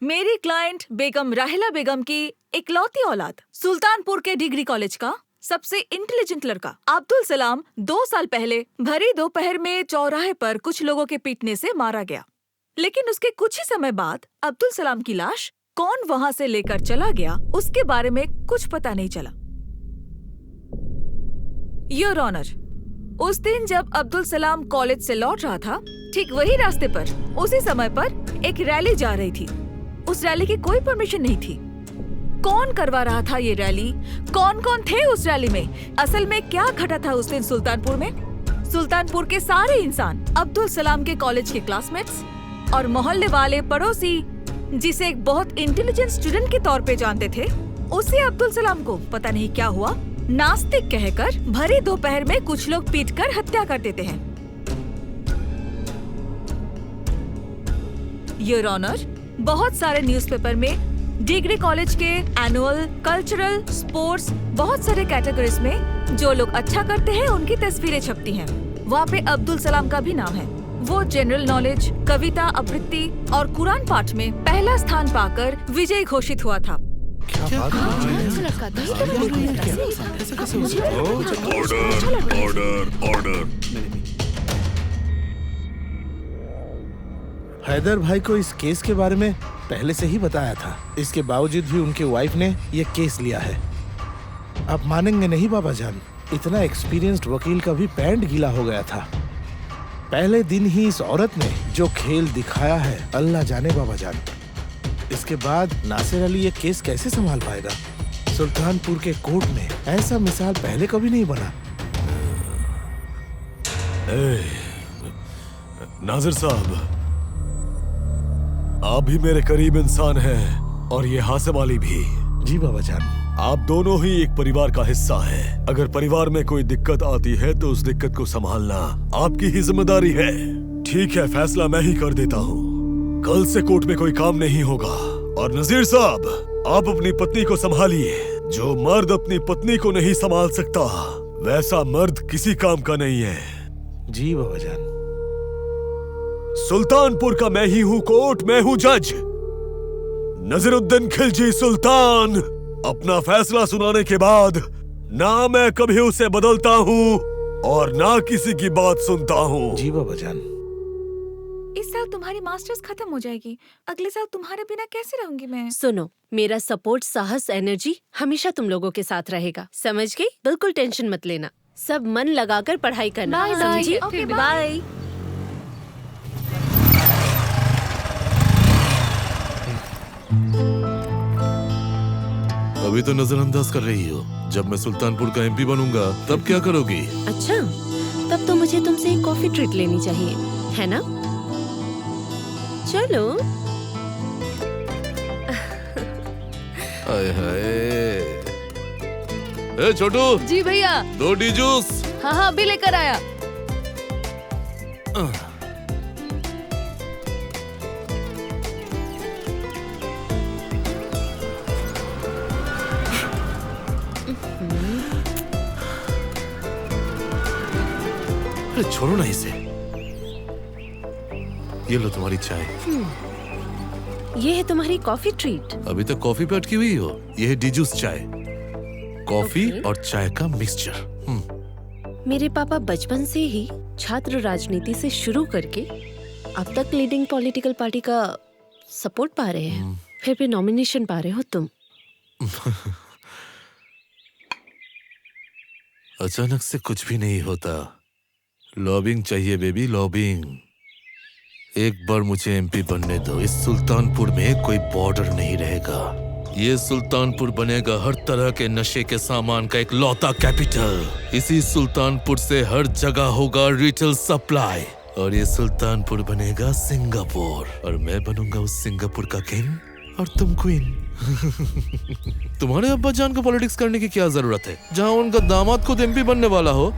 मेरी क्लाइंट बेगम राहिला बेगम की इकलौती औलाद, सुल्तानपुर के डिग्री कॉलेज का सबसे इंटेलिजेंट लड़का अब्दुल सलाम 2 साल पहले भरी दोपहर में चौराहे पर कुछ लोगों के पीटने से मारा गया। लेकिन उसके कुछ ही समय बाद अब्दुल सलाम की लाश कौन वहां से लेकर चला गया, उसके बारे में कुछ पता नहीं चला। योर ऑनर, उस दिन जब अब्दुल सलाम कॉलेज से लौट रहा था, ठीक वही रास्ते पर उसी समय पर एक रैली जा रही थी। उस रैली की कोई परमिशन नहीं थी। कौन करवा रहा था ये रैली? कौन कौन थे उस रैली में? असल में क्या घटा था उस दिन सुल्तानपुर में? सुल्तानपुर के सारे इंसान अब्दुल सलाम के कॉलेज के क्लासमेट्स और मोहल्ले वाले पड़ोसी, जिसे एक बहुत इंटेलिजेंट स्टूडेंट के तौर पे जानते थे, उसे अब्दुल सलाम को पता नहीं क्या हुआ, नास्तिक कहकर भरी दोपहर में कुछ लोग पीटकर हत्या कर देते हैं। योर ऑनर, बहुत सारे न्यूज़पेपर में डिग्री कॉलेज के एनुअल, कल्चरल, स्पोर्ट्स, बहुत सारे कैटेगरीज में जो लोग अच्छा करते हैं उनकी तस्वीरें छपती हैं। वहाँ पे अब्दुल सलाम का भी नाम है। वो जनरल नॉलेज, कविता, आवृत्ति और कुरान पाठ में पहला स्थान पाकर विजयी घोषित हुआ था। हैदर भाई को इस केस के बारे में पहले से ही बताया था। इसके बावजूद भी उनकी वाइफ ने ये केस लिया है। आप मानेंगे नहीं बाबाजान, इतना एक्सपीरियंस्ड वकील का भी पैंट गीला हो गया था। पहले दिन ही इस औरत ने जो खेल दिखाया है, अल्लाह जाने बाबाजान। इसके बाद नासिर अली ये केस कैसे संभाल पाएगा? सुल्तानपुर के कोर्ट में ऐसा मिसाल पहले कभी नहीं बना। नाजिर साहब, आप भी मेरे करीब इंसान हैं और ये हासिम अली भी। जी बाबाजान। आप दोनों ही एक परिवार का हिस्सा हैं। अगर परिवार में कोई दिक्कत आती है तो उस दिक्कत को संभालना आपकी ही जिम्मेदारी है। ठीक है, फैसला मैं ही कर देता हूँ। कल से कोर्ट में कोई काम नहीं होगा। और नजीर साहब, आप अपनी पत्नी को संभालिए। जो मर्द अपनी पत्नी को नहीं संभाल सकता, वैसा मर्द किसी काम का नहीं है। जी बाबाजान। सुल्तानपुर का मैं ही हूँ कोर्ट, मैं हूँ जज। नजरुद्दीन खिलजी सुल्तान अपना फैसला सुनाने के बाद ना मैं कभी उसे बदलता हूँ और ना किसी की बात सुनता हूँ। जी बाबा जान। इस साल तुम्हारी मास्टर्स खत्म हो जाएगी, अगले साल तुम्हारे बिना कैसे रहूंगी मैं? सुनो, मेरा सपोर्ट, साहस, एनर्जी हमेशा तुम लोगों के साथ रहेगा, समझ गई? बिल्कुल टेंशन मत लेना, सब मन लगाकर पढ़ाई करना, बाय बाय। समझी? Okay, bye. अभी तो नजरअंदाज कर रही हो, जब मैं सुल्तानपुर का एमपी बनूंगा तब क्या करोगी? अच्छा, तब तो मुझे तुमसे एक कॉफी ट्रीट लेनी चाहिए, है ना? चलो। हाय हाय। ए छोटू। जी भैया। 2 डी जूस। हाँ हाँ, अभी लेकर आया। अरे छोड़ो ना इसे। ये लो तुम्हारी चाय। ये है तुम्हारी कॉफी ट्रीट। अभी तक कॉफी पे अटकी हुई हो। ये है डी जूस चाय, कॉफी और चाय का मिक्सचर। मेरे पापा बचपन से ही छात्र राजनीति से शुरू करके अब तक लीडिंग पॉलिटिकल पार्टी का सपोर्ट पा रहे हैं, फिर भी नॉमिनेशन पा रहे हो तुम। अचानक से कुछ भी नहीं होता। लॉबिंग चाहिए बेबी, लॉबिंग। एक बार मुझे एमपी बनने दो। इस सुल्तानपुर में कोई बॉर्डर नहीं रहेगा। ये सुल्तानपुर बनेगा हर तरह के नशे के सामान का एक लौता कैपिटल। इसी सुल्तानपुर से हर जगह होगा रिटेल सप्लाई। और ये सुल्तानपुर बनेगा सिंगापुर, और मैं बनूंगा उस सिंगापुर का किंग और तुम क्वीन। तुम्हारे अब्बा जान को पॉलिटिक्स करने की क्या जरूरत है, जहां उनका दामाद खुद एमपी बनने वाला हो।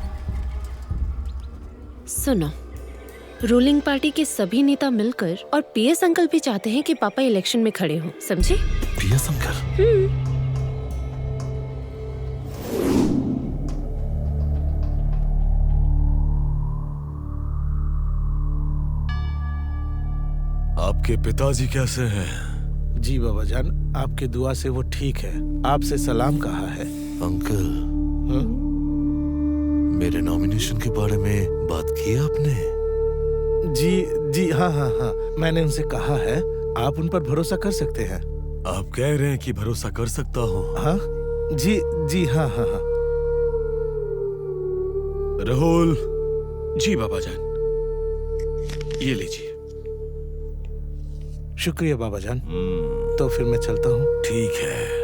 सुनो, रूलिंग पार्टी के सभी नेता मिलकर और पीएस अंकल भी चाहते हैं कि पापा इलेक्शन में खड़े हों, समझे? PS uncle? आपके पिताजी कैसे हैं? जी बाबा जान, आपके दुआ से वो ठीक है। आपसे सलाम कहा है। अंकल, मेरे नॉमिनेशन के बारे में बात की आपने? जी हाँ हाँ हाँ, मैंने उनसे कहा है, आप उन पर भरोसा कर सकते हैं। आप कह रहे हैं कि भरोसा कर सकता हूँ? हाँ जी हाँ हाँ हाँ। राहुल। जी बाबा जान, ये लीजिए। शुक्रिया बाबा जान। तो फिर मैं चलता हूँ। ठीक है।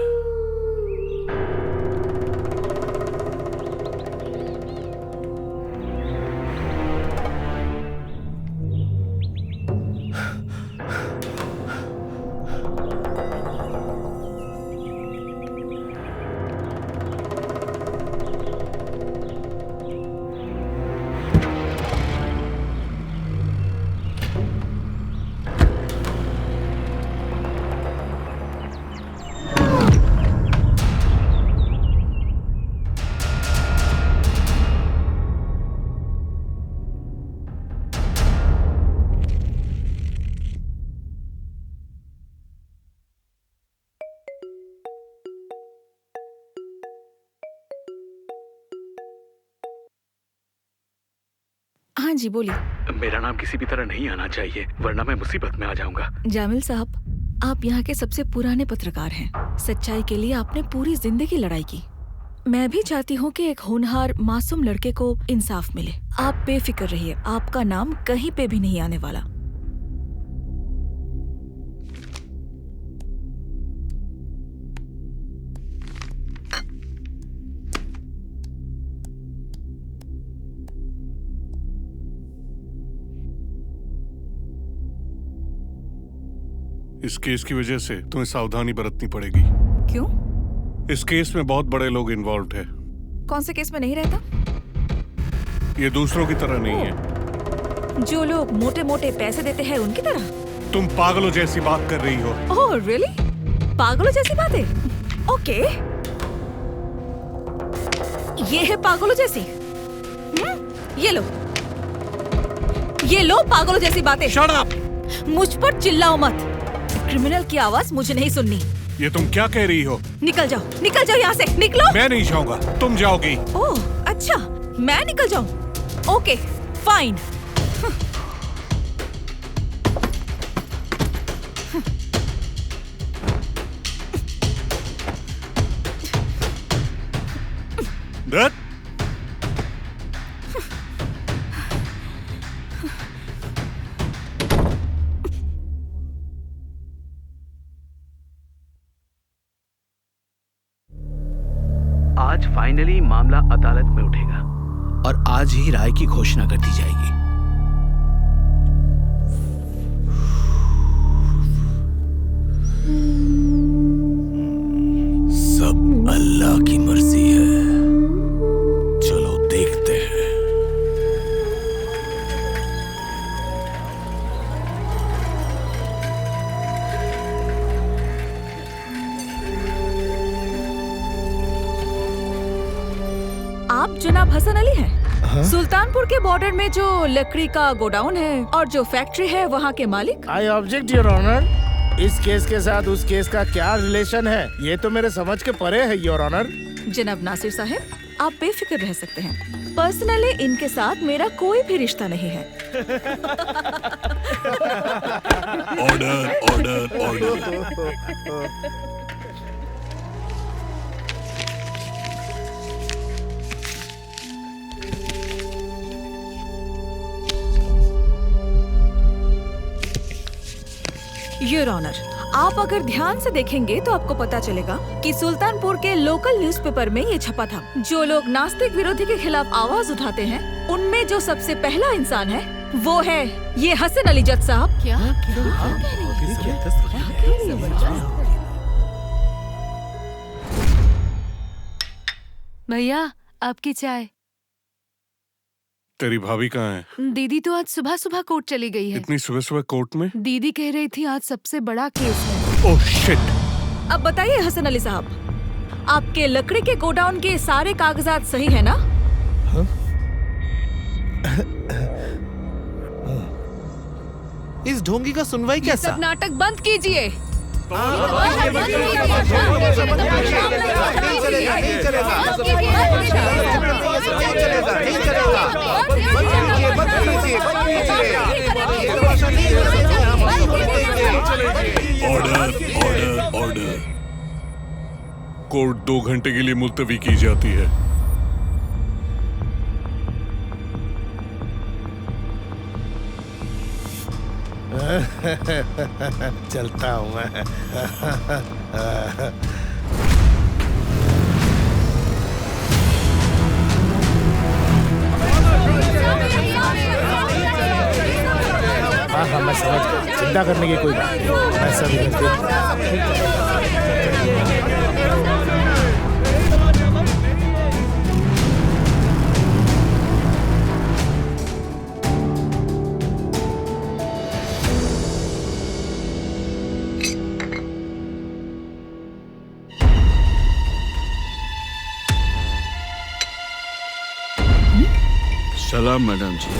हाँ जी बोलिए। मेरा नाम किसी भी तरह नहीं आना चाहिए, वरना मैं मुसीबत में आ जाऊंगा। जामिल साहब, आप यहाँ के सबसे पुराने पत्रकार हैं। सच्चाई के लिए आपने पूरी जिंदगी लड़ाई की। मैं भी चाहती हूँ कि एक होनहार मासूम लड़के को इंसाफ मिले। आप बेफिक्र रहिए, आपका नाम कहीं पे भी नहीं आने वाला। इस केस की वजह से तुम्हें सावधानी बरतनी पड़ेगी। क्यों? इस केस में बहुत बड़े लोग इन्वॉल्व हैं। कौन से केस में नहीं रहता? ये दूसरों की तरह नहीं है। जो लोग मोटे मोटे पैसे देते हैं उनकी तरह? तुम पागलों जैसी बात कर रही हो। Oh really? पागलों जैसी बातें? ओके, ये है पागलों जैसी। ये लो पागलों जैसी बातें। Shut up! मुझ पर चिल्लाओ मत। क्रिमिनल की आवाज मुझे नहीं सुननी। ये तुम क्या कह रही हो? निकल जाओ यहाँ से, निकलो। मैं नहीं जाऊंगा, तुम जाओगी। ओह अच्छा, मैं निकल जाऊं? Okay, fine. That? आज फाइनली मामला अदालत में उठेगा और आज ही राय की घोषणा कर दी जाएगी। सब अल्लाह की मर्जी है, चलो देखते हैं। आप जनाब हसन अली हैं? सुल्तानपुर के बॉर्डर में जो लकड़ी का गोडाउन है और जो फैक्ट्री है वहाँ के मालिक? I object your honour. इस केस के साथ उस केस का क्या रिलेशन है, ये तो मेरे समझ के परे है योर ऑनर। जनाब नासिर साहब, आप बेफिक्र रह सकते हैं। पर्सनली इनके साथ मेरा कोई भी रिश्ता नहीं है। Order, order, order. Your honour, आप अगर ध्यान से देखेंगे तो आपको पता चलेगा कि सुल्तानपुर के लोकल न्यूज़पेपर में ये छपा था। जो लोग नास्तिक विरोधी के खिलाफ आवाज उठाते हैं, उनमें जो सबसे पहला इंसान है वो है ये हसन अली जज साहब। क्या भैया, आपकी चाय। तेरी भाभी कहाँ है? दीदी तो आज सुबह सुबह कोर्ट चली गई है। इतनी सुबह सुबह कोर्ट में? दीदी कह रही थी आज सबसे बड़ा केस है। Oh shit. अब बताइए हसन अली साहब, आपके लकड़ी के गोडाउन के सारे कागजात सही है ना? इस ढोंगी का सुनवाई कैसा? सब नाटक बंद कीजिए। Order, order, order. कोर्ट 2 घंटे के लिए मुलतवी की जाती है। चलता हूँ मैं। हाँ, मैं समझ गया। चिंता करने की कोई बात नहीं, मैं सब इधर देख। सलाम madam ji.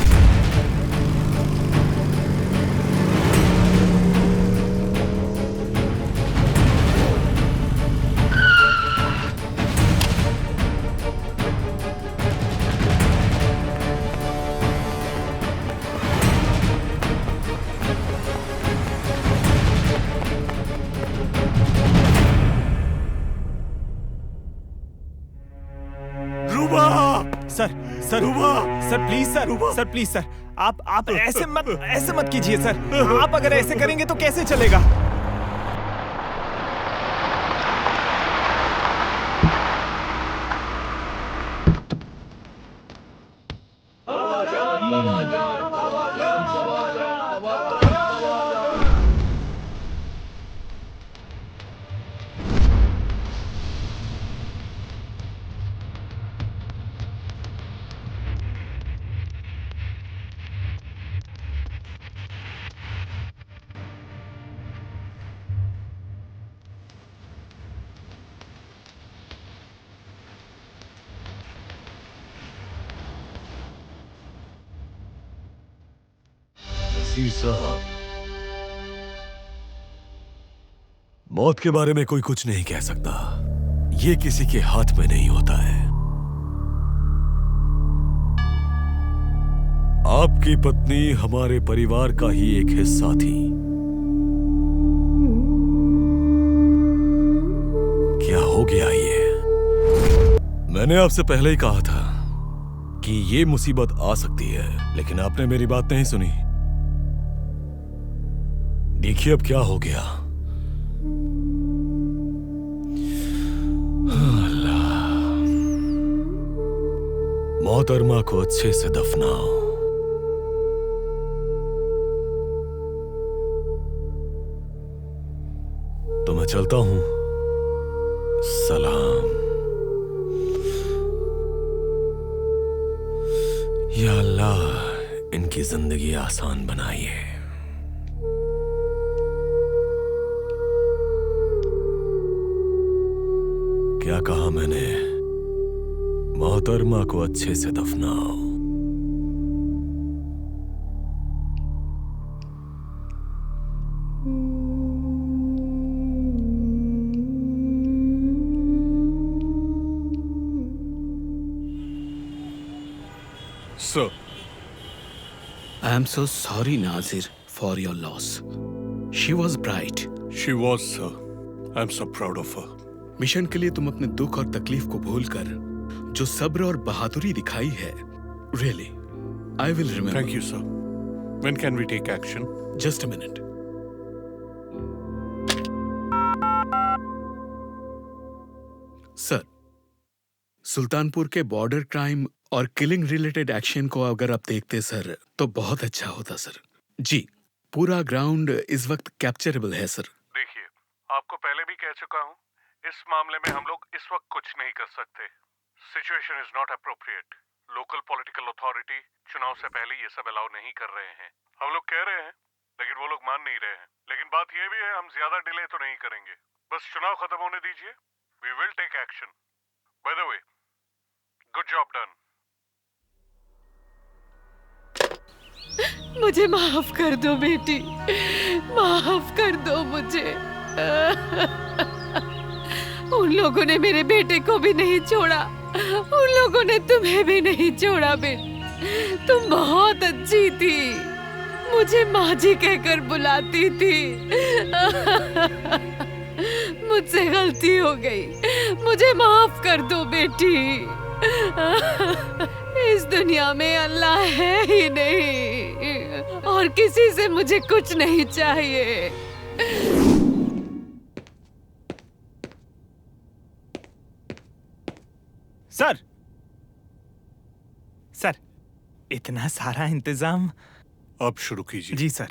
Sir please sir please sir, आप ऐसे मत कीजिए सर। आप अगर ऐसे करेंगे तो कैसे चलेगा? मौत के बारे में कोई कुछ नहीं कह सकता, ये किसी के हाथ में नहीं होता है। आपकी पत्नी हमारे परिवार का ही एक हिस्सा थी। क्या हो गया ये? मैंने आपसे पहले ही कहा था कि ये मुसीबत आ सकती है, लेकिन आपने मेरी बात नहीं सुनी। देखिए अब क्या हो गया। अल्लाह, मोहतरमा को अच्छे से दफनाओ। तो मैं चलता हूं। सलाम। या अल्लाह, इनकी जिंदगी आसान बनाइए। क्या कहा मैंने? मोहतरमा को अच्छे से दफनाओ। Sir, I am so sorry, Nazir, for your loss. She was bright. she was, sir. I'm so proud of her. Mission के लिए तुम अपने दुख और तकलीफ को भूलकर जो सब्र और बहादुरी दिखाई है, really I will remember. Thank you, sir. When can we take action? Just a minute. Sir, Sultanpur के बॉर्डर क्राइम और किलिंग रिलेटेड एक्शन को अगर आप देखते सर, तो बहुत अच्छा होता सर। जी, पूरा ग्राउंड इस वक्त कैप्चरेबल है सर। देखिए, आपको पहले भी कह चुका हूँ, इस मामले में हम लोग इस वक्त कुछ नहीं कर सकते। Situation is not appropriate. Local political authority चुनाव से पहले ये सब अलाउ नहीं कर रहे हैं। हम लोग कह रहे हैं, लेकिन वो लोग मान नहीं रहे हैं। लेकिन बात ये भी है, हम ज्यादा डिले तो नहीं करेंगे। बस चुनाव खत्म होने दीजिए। We will take action. By the way, good job done. मुझे माफ कर दो बेटी, माफ कर दो मुझे। उन लोगों ने मेरे बेटे को भी नहीं छोड़ा, उन लोगों ने तुम्हें भी नहीं छोड़ा बेटी। तुम बहुत अच्छी थी, मुझे माँ जी कहकर बुलाती थी। मुझसे गलती हो गई, मुझे माफ कर दो बेटी। इस दुनिया में अल्लाह है ही नहीं और किसी से मुझे कुछ नहीं चाहिए। सर, सर, इतना सारा इंतजाम। अब शुरू कीजिए। जी सर।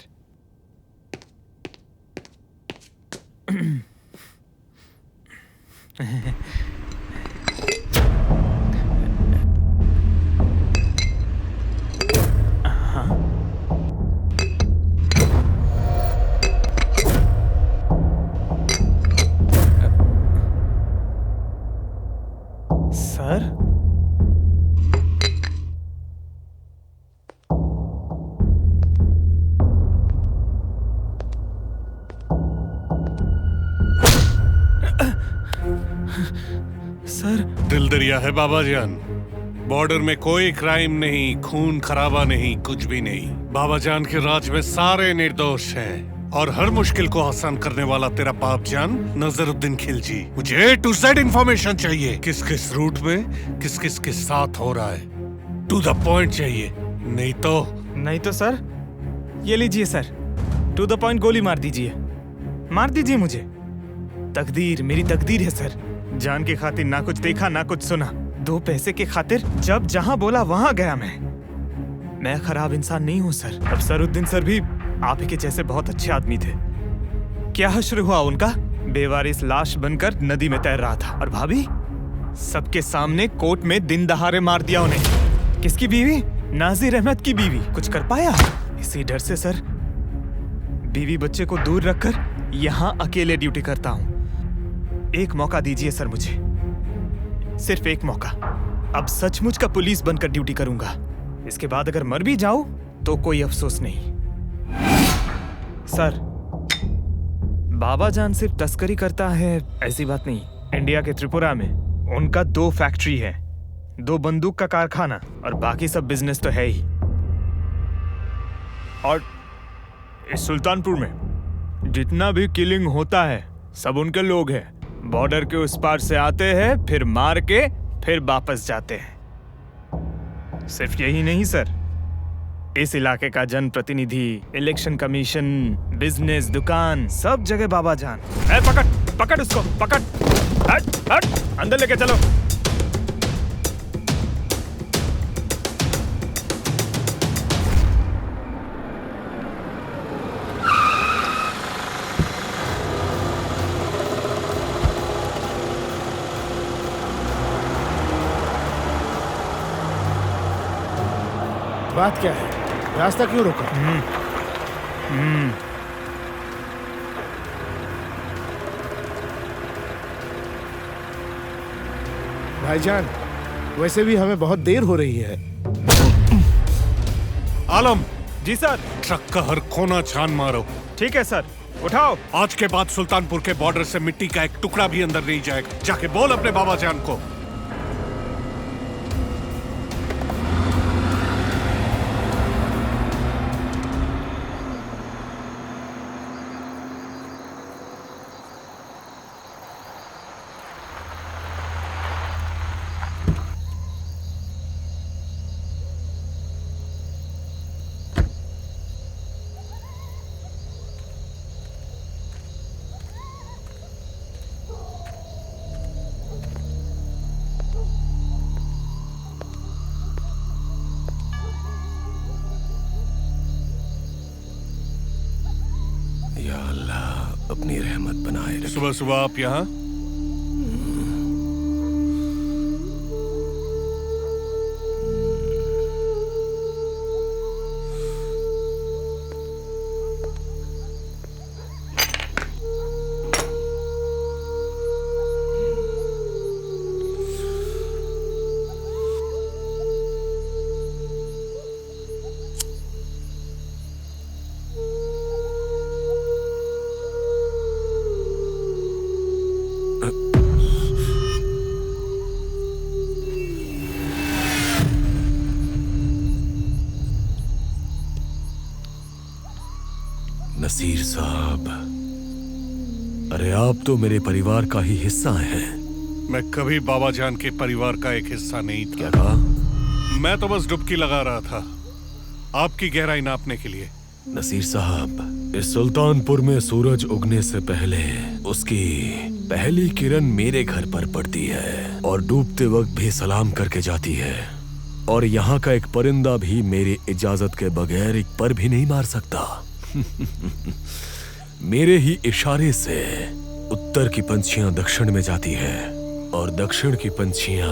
सर, सर, दिल दरिया है बाबा जान। बॉर्डर में कोई क्राइम नहीं, खून खराबा नहीं, कुछ भी नहीं। बाबा जान के राज में सारे निर्दोष हैं और हर मुश्किल को आसान करने वाला तेरा बाप जान नजरुद्दीन खिलजी। मुझे A to Z इंफॉर्मेशन चाहिए। किस किस रूट में किस किस के साथ हो रहा है, टू द पॉइंट चाहिए। नहीं तो सर, ये लीजिए सर, टू द पॉइंट गोली मार दीजिए, मार दीजिए मुझे। तकदीर, मेरी तकदीर है सर। जान की खातिर ना कुछ देखा ना कुछ सुना, 2 पैसे के खातिर जब जहां बोला वहां गया। मैं खराब इंसान नहीं हूं सर। अफसरुद्दीन सर भी आप ही के जैसे बहुत अच्छे आदमी थे। क्या हश्र हुआ उनका? बेवारिस लाश बनकर नदी में तैर रहा था। और भाभी, सबके सामने कोर्ट में दिन दहाड़े मार दिया उन्हें। किसकी बीवी? नाजिर अहमद की बीवी। कुछ कर पाया? इसी डर से सर, बीवी बच्चे को दूर रखकर यहाँ अकेले ड्यूटी करता हूँ। एक मौका दीजिए सर मुझे, सिर्फ एक मौका। अब सचमुच का पुलिस बनकर ड्यूटी करूंगा। इसके बाद अगर मर भी जाऊं तो कोई अफसोस नहीं। सर, बाबा जान सिर्फ तस्करी करता है ऐसी बात नहीं। इंडिया के त्रिपुरा में उनका 2 फैक्ट्री है, 2 बंदूक का कारखाना और बाकी सब बिजनेस तो है ही। और इस सुल्तानपुर में जितना भी किलिंग होता है सब उनके लोग हैं। बॉर्डर के उस पार से आते हैं, फिर मार के फिर वापस जाते हैं। सिर्फ यही नहीं सर, इस इलाके का जनप्रतिनिधि, इलेक्शन कमीशन, बिजनेस, दुकान, सब जगह बाबा जान। पकड़ पकड़ उसको, पकड़, हट हट, अंदर लेके चलो। बात क्या है? रास्ता क्यों रोका? भाईजान, वैसे भी हमें बहुत देर हो रही है। आलम। जी सर। ट्रक का हर कोना छान मारो। ठीक है सर, उठाओ। आज के बाद सुल्तानपुर के बॉर्डर से मिट्टी का एक टुकड़ा भी अंदर नहीं जाएगा। जाके बोल अपने बाबा जान को। या अल्लाह अपनी रहमत बनाए रखे। सुबह सुबह आप यहाँ? नसीर साहब, अरे आप तो मेरे परिवार का ही हिस्सा हैं। मैं कभी बाबा जान के परिवार का एक हिस्सा नहीं था। क्या कहा? मैं तो बस डुबकी लगा रहा था आपकी गहराई नापने के लिए। नसीर साहब, इस सुल्तानपुर में सूरज उगने से पहले उसकी पहली किरण मेरे घर पर पड़ती है और डूबते वक्त भी सलाम करके जाती है। और यहाँ का एक परिंदा भी मेरी इजाजत के बगैर एक पर भी नहीं मार सकता। मेरे ही इशारे से उत्तर की पंछियां दक्षिण में जाती है और दक्षिण की पंछियां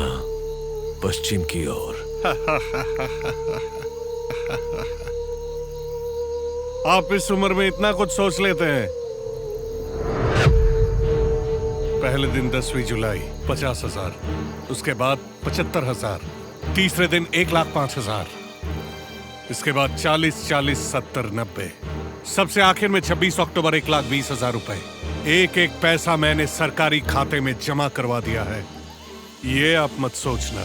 पश्चिम की ओर। आप इस उम्र में इतना कुछ सोच लेते हैं। पहले दिन 10वीं जुलाई 50,000, उसके बाद 75,000, तीसरे दिन 1,05,000, इसके बाद 40, 40, 70, 90, सबसे आखिर में 26 अक्टूबर 1,20,000 रुपए। एक एक पैसा मैंने सरकारी खाते में जमा करवा दिया है। ये आप मत सोचना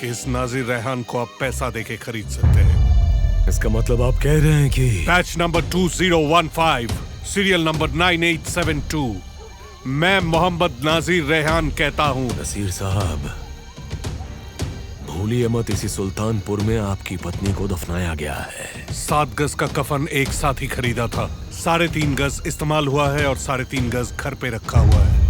कि इस नाजिर रेहान को आप पैसा देके खरीद सकते हैं। इसका मतलब आप कह रहे हैं कि बैच नंबर 2015, सीरियल नंबर 9872, मैं मोहम्मद नाजिर रेहान कहता हूँ। नसीर साहब, भूलिए मत, इसी सुल्तानपुर में आपकी पत्नी को दफनाया गया है। 7 गज का कफन एक साथ ही खरीदा था। 3.5 गज इस्तेमाल हुआ है और 3.5 गज घर पे रखा हुआ है।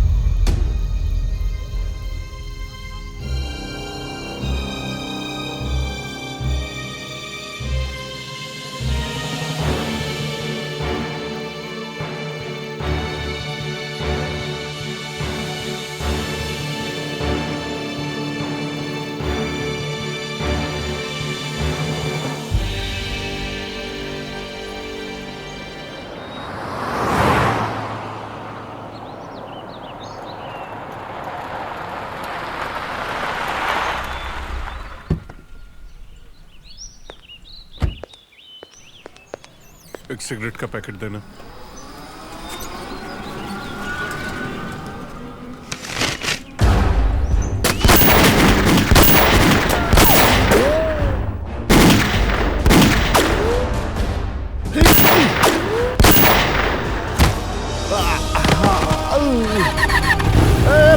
एक सिगरेट का पैकेट देना।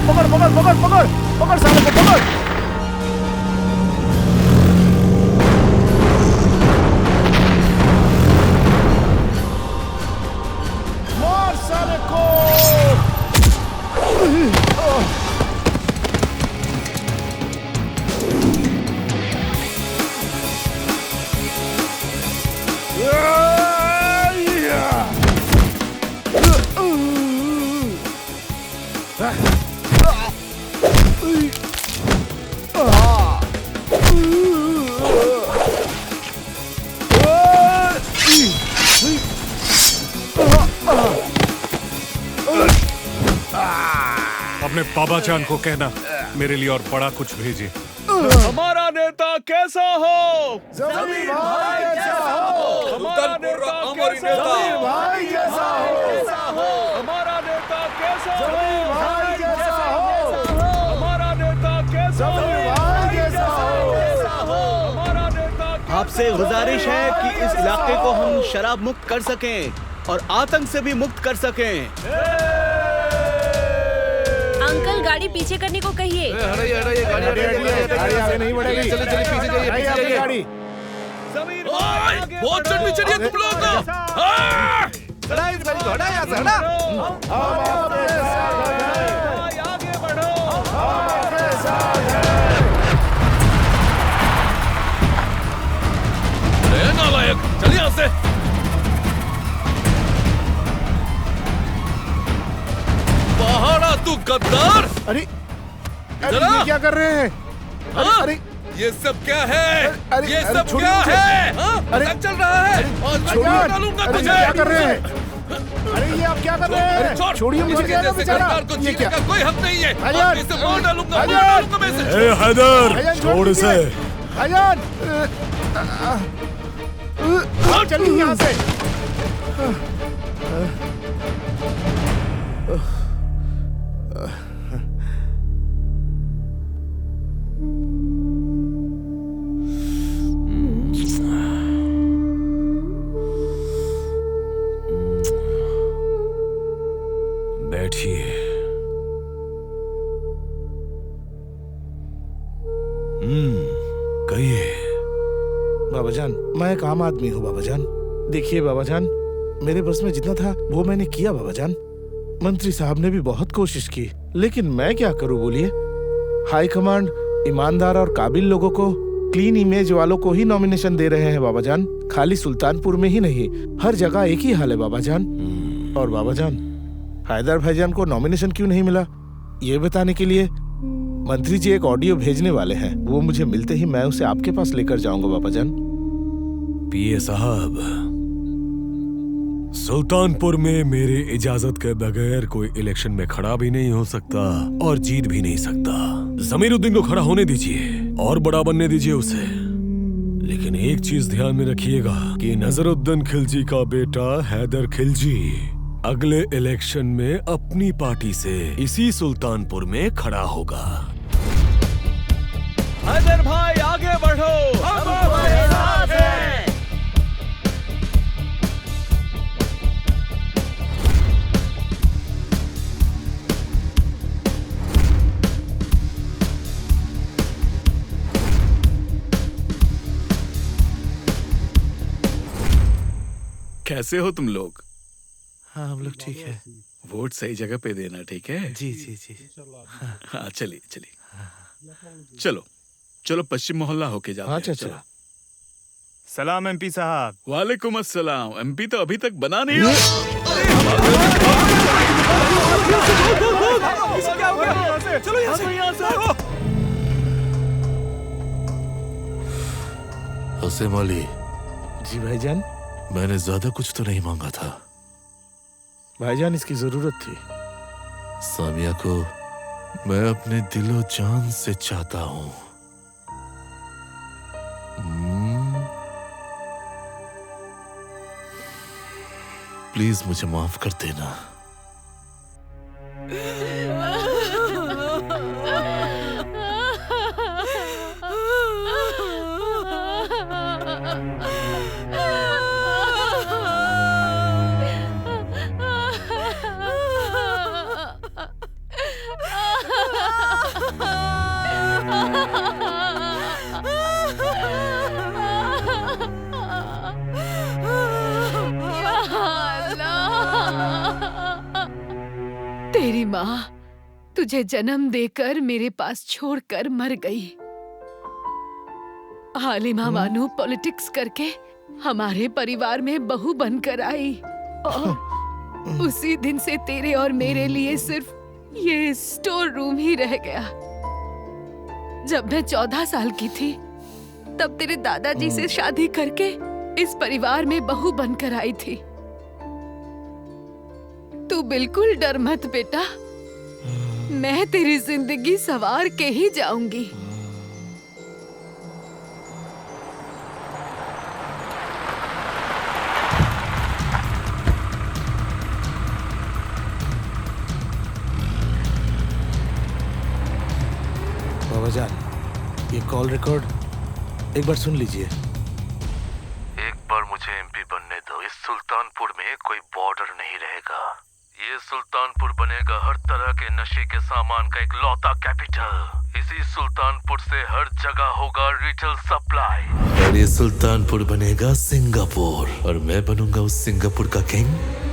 पकड़ पकड़ पकड़ पकड़ पकड़ साले को पकड़। मार साले को। अपने बाबा जान को कहना मेरे लिए और बड़ा कुछ भेजे। हमारा नेता कैसा हो? जमीर भाई जैसा हो। हमारा नेता कैसा जमीर भाई जैसा हो। हमारा नेता कैसा जमीर भाई जैसा हो। हमारा नेता कैसा जमीर भाई जैसा हो। हमारा नेता आपसे गुजारिश है कि इस इलाके को हम शराब मुक्त कर सकें और आतंक से भी मुक्त कर सकें। अंकल गाड़ी पीछे करने को कहिए। हटाइए गाड़ी आगे नहीं बढ़ेगी। चलिए चलिए पीछे जाइए पीछे जाइए। गाड़ी बहुत चढ़नी चाहिए तुम लोगों को। हटा इस गाड़ी को, हटा यहाँ से, हटा। आगे बढ़ो। अरे नालायक, चलिए यहाँ से। पहाड़ा तू गद्दार। अरे जरा ये क्या कर रहे हैं? अरे ये सब क्या है? अरे, ये अरे, सब छोड़िए क्या मुझे। है? हाँ? अरे, पता चल रहा है और छोड़ डालूंगा अरे तुझे। क्या कर रहे हैं? अरे ये आप क्या कर रहे हैं? छोड़िए मुझे। क्या जैसे बेचारा? सरकार को ये जीने का कोई हक नहीं है। भाईजान, इसे मार डालूंगा, मार भाईजान। डालूंगा मैं इसे। ए हैदर, भाईजान, छोड़ इसे। भाईजान चलिए यहाँ से। बैठिए। कहिए। बाबाजान, मैं एक आम आदमी हूँ बाबाजान। देखिए बाबाजान, मेरे बस में जितना था वो मैंने किया बाबाजान। मंत्री साहब ने भी बहुत कोशिश की, लेकिन मैं क्या करूँ बोलिए। हाई कमांड ईमानदार और काबिल लोगों को, क्लीन इमेज वालों को ही नॉमिनेशन दे रहे हैं बाबाजान। खाली सुल्तानपुर में ही नहीं, हर जगह एक ही हाल है बाबाजान। और बाबाजान, हैदर भाईजान को नॉमिनेशन क्यों नहीं मिला, ये बताने के लिए मंत्री जी एक ऑडियो भेजने वाले हैं। वो मुझे मिलते ही मैं उसे आपके पास लेकर जाऊंगा बाबाजान। पीए साहब, सुल्तानपुर में मेरे इजाजत के बगैर कोई इलेक्शन में खड़ा भी नहीं हो सकता और जीत भी नहीं सकता। जमीरुद्दीन को खड़ा होने दीजिए और बड़ा बनने दीजिए उसे, लेकिन एक चीज ध्यान में रखिएगा कि नजरुद्दीन खिलजी का बेटा हैदर खिलजी अगले इलेक्शन में अपनी पार्टी से इसी सुल्तानपुर में खड़ा होगा। हैदर भाई आगे बढ़ो। हम तुम्हारे साथ हैं। कैसे हो तुम लोग? हाँ हम लोग ठीक है। वोट सही जगह पे देना, ठीक है? जी जी जी। हाँ चलिए चलिए, चलो चलो पश्चिम मोहल्ला होके जाते हैं। चलो। सलाम एमपी साहब। वालेकुम अस्सलाम। एमपी तो अभी तक बना नहीं हो। चलो यहाँ से। हसीम अली, जी भाईजान। मैंने ज्यादा कुछ तो नहीं मांगा था। भाईजान इसकी जरूरत थी। सामिया को मैं अपने दिलो जान से चाहता हूँ। प्लीज मुझे माफ कर देना। तेरी माँ तुझे जन्म देकर मेरे पास छोड़कर मर गई। हालिमा मानू पॉलिटिक्स करके हमारे परिवार में बहू बनकर आई और उसी दिन से तेरे और मेरे लिए सिर्फ ये स्टोर रूम ही रह गया। जब मैं 14 साल की थी तब तेरे दादाजी से शादी करके इस परिवार में बहू बनकर आई थी। तू बिल्कुल डर मत बेटा, मैं तेरी जिंदगी संवार के ही जाऊंगी। बाबा जान, ये कॉल रिकॉर्ड एक बार सुन लीजिए। एक बार मुझे एमपी बनने दो। इस सुल्तानपुर में कोई बॉर्डर नहीं रहेगा। ये सुल्तानपुर बनेगा हर तरह के नशे के सामान का एक लौता कैपिटल। इसी सुल्तानपुर से हर जगह होगा रिटेल सप्लाई। और ये सुल्तानपुर बनेगा सिंगापुर और मैं बनूंगा उस सिंगापुर का किंग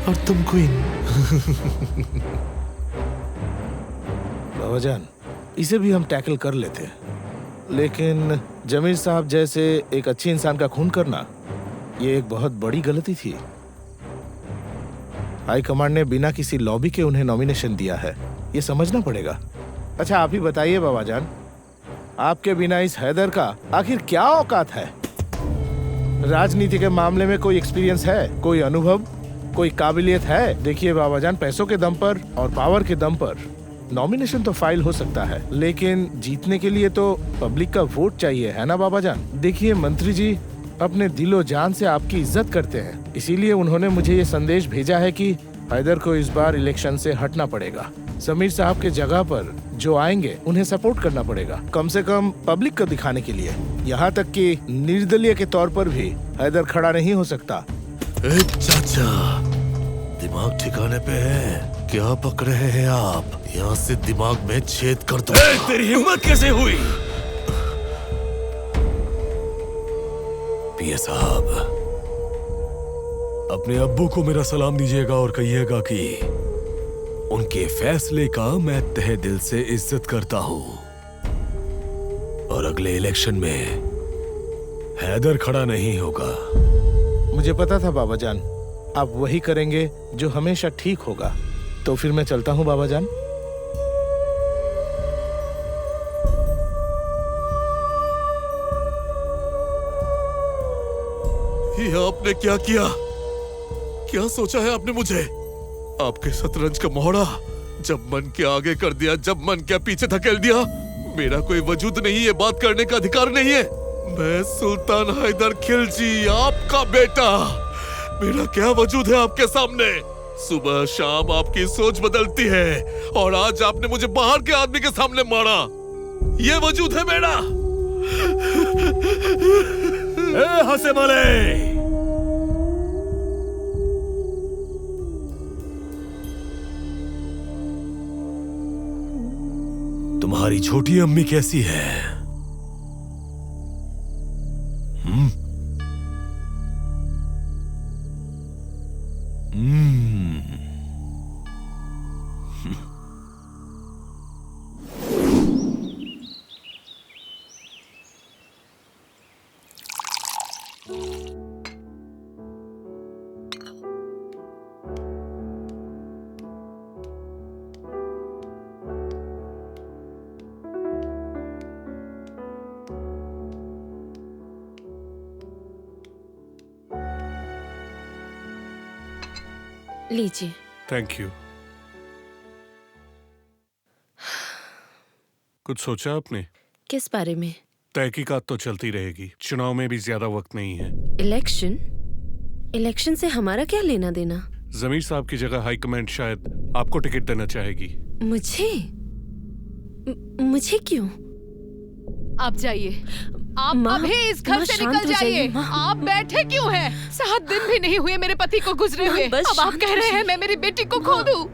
और तुम क्वीन। बाबा जान, इसे भी हम टैकल कर लेते, लेकिन जमीर साहब जैसे एक अच्छे इंसान का खून करना ये एक बहुत बड़ी गलती थी। हाई कमांड ने बिना किसी लॉबी के उन्हें नॉमिनेशन दिया है, ये समझना पड़ेगा। अच्छा आप ही बताइए बाबा जान, आपके बिना इस हैदर का आखिर क्या औकात है? राजनीति के मामले में कोई एक्सपीरियंस है, कोई अनुभव, कोई काबिलियत है? देखिए बाबा जान, पैसों के दम पर और पावर के दम पर नॉमिनेशन तो फाइल हो सकता है, लेकिन जीतने के लिए तो पब्लिक का वोट चाहिए, है ना बाबा जान? देखिए मंत्री जी अपने दिलो जान से आपकी इज्जत करते हैं, इसीलिए उन्होंने मुझे ये संदेश भेजा है कि हैदर को इस बार इलेक्शन से हटना पड़ेगा। समीर साहब के जगह पर जो आएंगे उन्हें सपोर्ट करना पड़ेगा, कम से कम पब्लिक को दिखाने के लिए। यहाँ तक कि निर्दलीय के तौर पर भी हैदर खड़ा नहीं हो सकता। चाचा, दिमाग ठिकाने पे है? क्या पक रहे हैं आप? यहाँ से दिमाग में छेद कर दो। तेरी हिम्मत कैसे हुई? पीए साहब, अपने अब्बू को मेरा सलाम दीजिएगा और कहिएगा कि उनके फैसले का मैं तहे दिल से इज्जत करता हूँ। और अगले इलेक्शन में हैदर खड़ा नहीं होगा। मुझे पता था बाबा जान, आप वही करेंगे जो हमेशा ठीक होगा। तो फिर मैं चलता हूँ बाबा जान। ये आपने क्या किया? क्या सोचा है आपने मुझे? आपके शतरंज का मोहरा जब मन के आगे कर दिया, जब मन के पीछे धकेल दिया। मेरा कोई वजूद नहीं, ये बात करने का अधिकार नहीं है। मैं सुल्तान हैदर खिलजी, आपका बेटा। मेरा क्या वजूद है आपके सामने? सुबह शाम आपकी सोच बदलती है और आज आपने मुझे बाहर के आदमी के सामने मारा। ये वजूद है मेरा। हंसे माले, तुम्हारी छोटी अम्मी कैसी है? लीजिए। Thank you. कुछ सोचा आपने? किस बारे में? तहकीकात तो चलती रहेगी, चुनाव में भी ज्यादा वक्त नहीं है। इलेक्शन? इलेक्शन से हमारा क्या लेना देना? जमीर साहब की जगह हाई कमांड शायद आपको टिकट देना चाहेगी। मुझे? मुझे क्यों? आप जाइए, आप अभी इस घर से निकल जाइए। आप बैठे क्यों हैं? 7 दिन भी नहीं हुए मेरे पति को गुजरे हुए। अब आप कह रहे हैं मैं मेरी बेटी को खो दूं?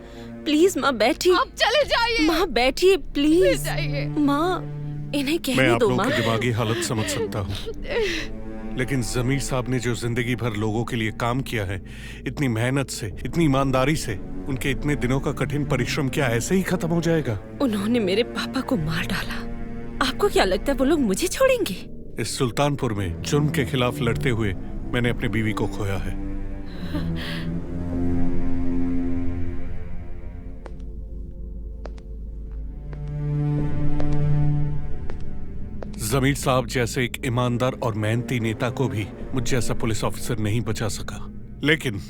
प्लीज माँ बैठिए। आप चले जाइए। माँ बैठिए प्लीज। जाइए। माँ इन्हें मैं कहने आप दो लोगों माँ। की दिमागी हालत समझ सकता हूँ, लेकिन जमीर साहब ने जो जिंदगी भर लोगों के लिए काम किया है, इतनी मेहनत से, इतनी ईमानदारी से, उनके इतने दिनों का कठिन परिश्रम क्या ऐसे ही खत्म हो जाएगा? उन्होंने मेरे पापा को मार डाला। आपको क्या लगता है वो लोग मुझे छोड़ेंगे? इस सुल्तानपुर में जुर्म के खिलाफ लड़ते हुए मैंने अपनी बीवी को खोया है। जमीर साहब जैसे एक ईमानदार और मेहनती नेता को भी मुझ जैसा पुलिस ऑफिसर नहीं बचा सका। लेकिन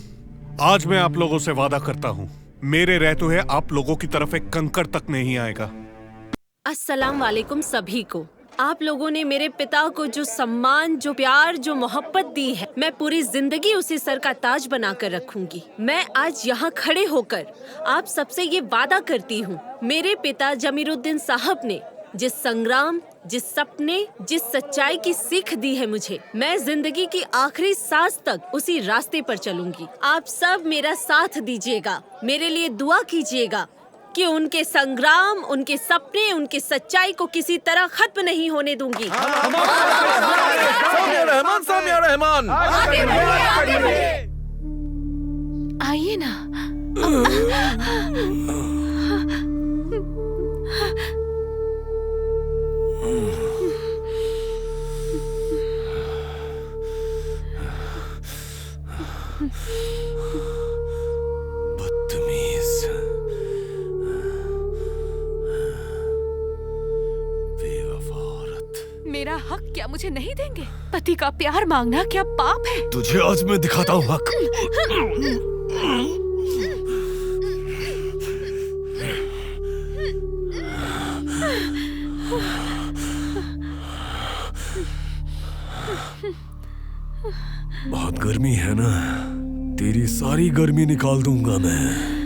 आज मैं आप लोगों से वादा करता हूं, मेरे रहते हुए आप लोगों की तरफ एक कंकड़ तक नहीं आएगा। अस्सलाम वालेकुम सभी को। आप लोगों ने मेरे पिता को जो सम्मान, जो प्यार, जो मोहब्बत दी है, मैं पूरी जिंदगी उसे सर का ताज बनाकर रखूंगी। मैं आज यहाँ खड़े होकर आप सबसे ये वादा करती हूँ, मेरे पिता जमीरुद्दीन साहब ने जिस संग्राम, जिस सपने, जिस सच्चाई की सीख दी है मुझे, मैं जिंदगी की आखिरी सांस तक उसी रास्ते पर चलूंगी। आप सब मेरा साथ दीजिएगा, मेरे लिए दुआ कीजिएगा कि उनके संग्राम, उनके सपने, उनकी सच्चाई को किसी तरह खत्म नहीं होने दूंगी। सामिया रहमान। आइए ना। बदतमीज, बेवफा औरत। मेरा हक क्या मुझे नहीं देंगे? पति का प्यार मांगना क्या पाप है? तुझे आज मैं दिखाता हूँ हक। बहुत गर्मी है ना, तेरी सारी गर्मी निकाल दूंगा मैं।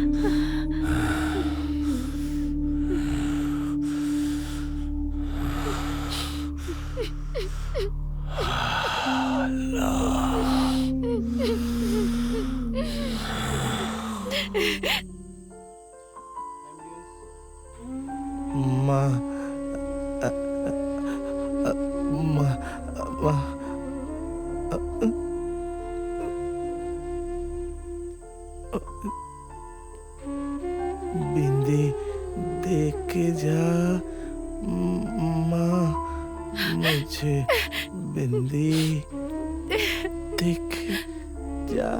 बिंदी देख के जा माँ, मुझे बिंदी देख जा।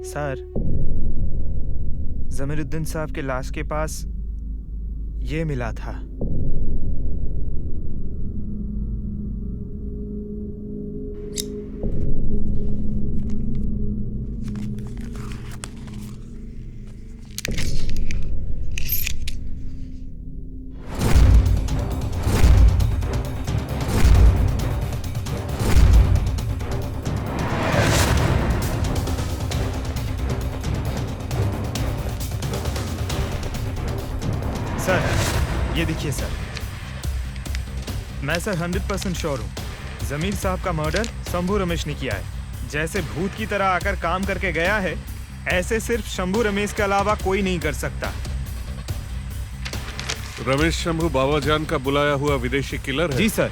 सर, जमीरुद्दीन साहब के लाश के पास ये मिला था। सर, ये देखिए सर, मैं सर 100% श्योर हूँ, जमीर साहब का मर्डर शंभू रमेश ने किया है। जैसे भूत की तरह आकर काम करके गया है, ऐसे सिर्फ शंभू रमेश के अलावा कोई नहीं कर सकता। रमेश शंभू बाबा जान का बुलाया हुआ विदेशी किलर है? जी सर,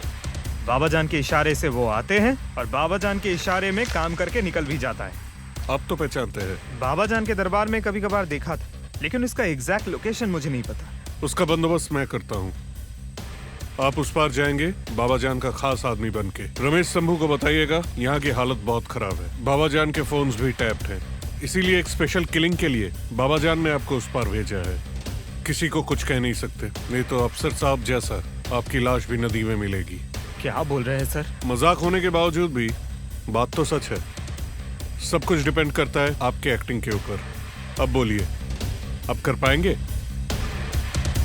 बाबा जान के इशारे से वो आते हैं और बाबा जान के इशारे में काम करके निकल भी जाता है। आप तो पहचानते हैं? बाबा जान के दरबार में कभी कभार देखा था, लेकिन उसका एग्जैक्ट लोकेशन मुझे नहीं पता। उसका बंदोबस्त मैं करता हूँ। आप उस पार जाएंगे बाबा जान का खास आदमी बनके। रमेश शंभू को बताइएगा यहाँ की हालत बहुत खराब है, बाबा जान के फोन्स भी टैप्ड हैं, इसीलिए एक स्पेशल किलिंग के लिए बाबा जान ने आपको उस पार भेजा है। किसी को कुछ कह नहीं सकते, नहीं तो अफसर साहब जैसा आपकी लाश भी नदी में मिलेगी। क्या बोल रहे हैं सर? मजाक होने के बावजूद भी बात तो सच है। सब कुछ डिपेंड करता है आपके एक्टिंग के ऊपर। अब बोलिए, अब कर पाएंगे?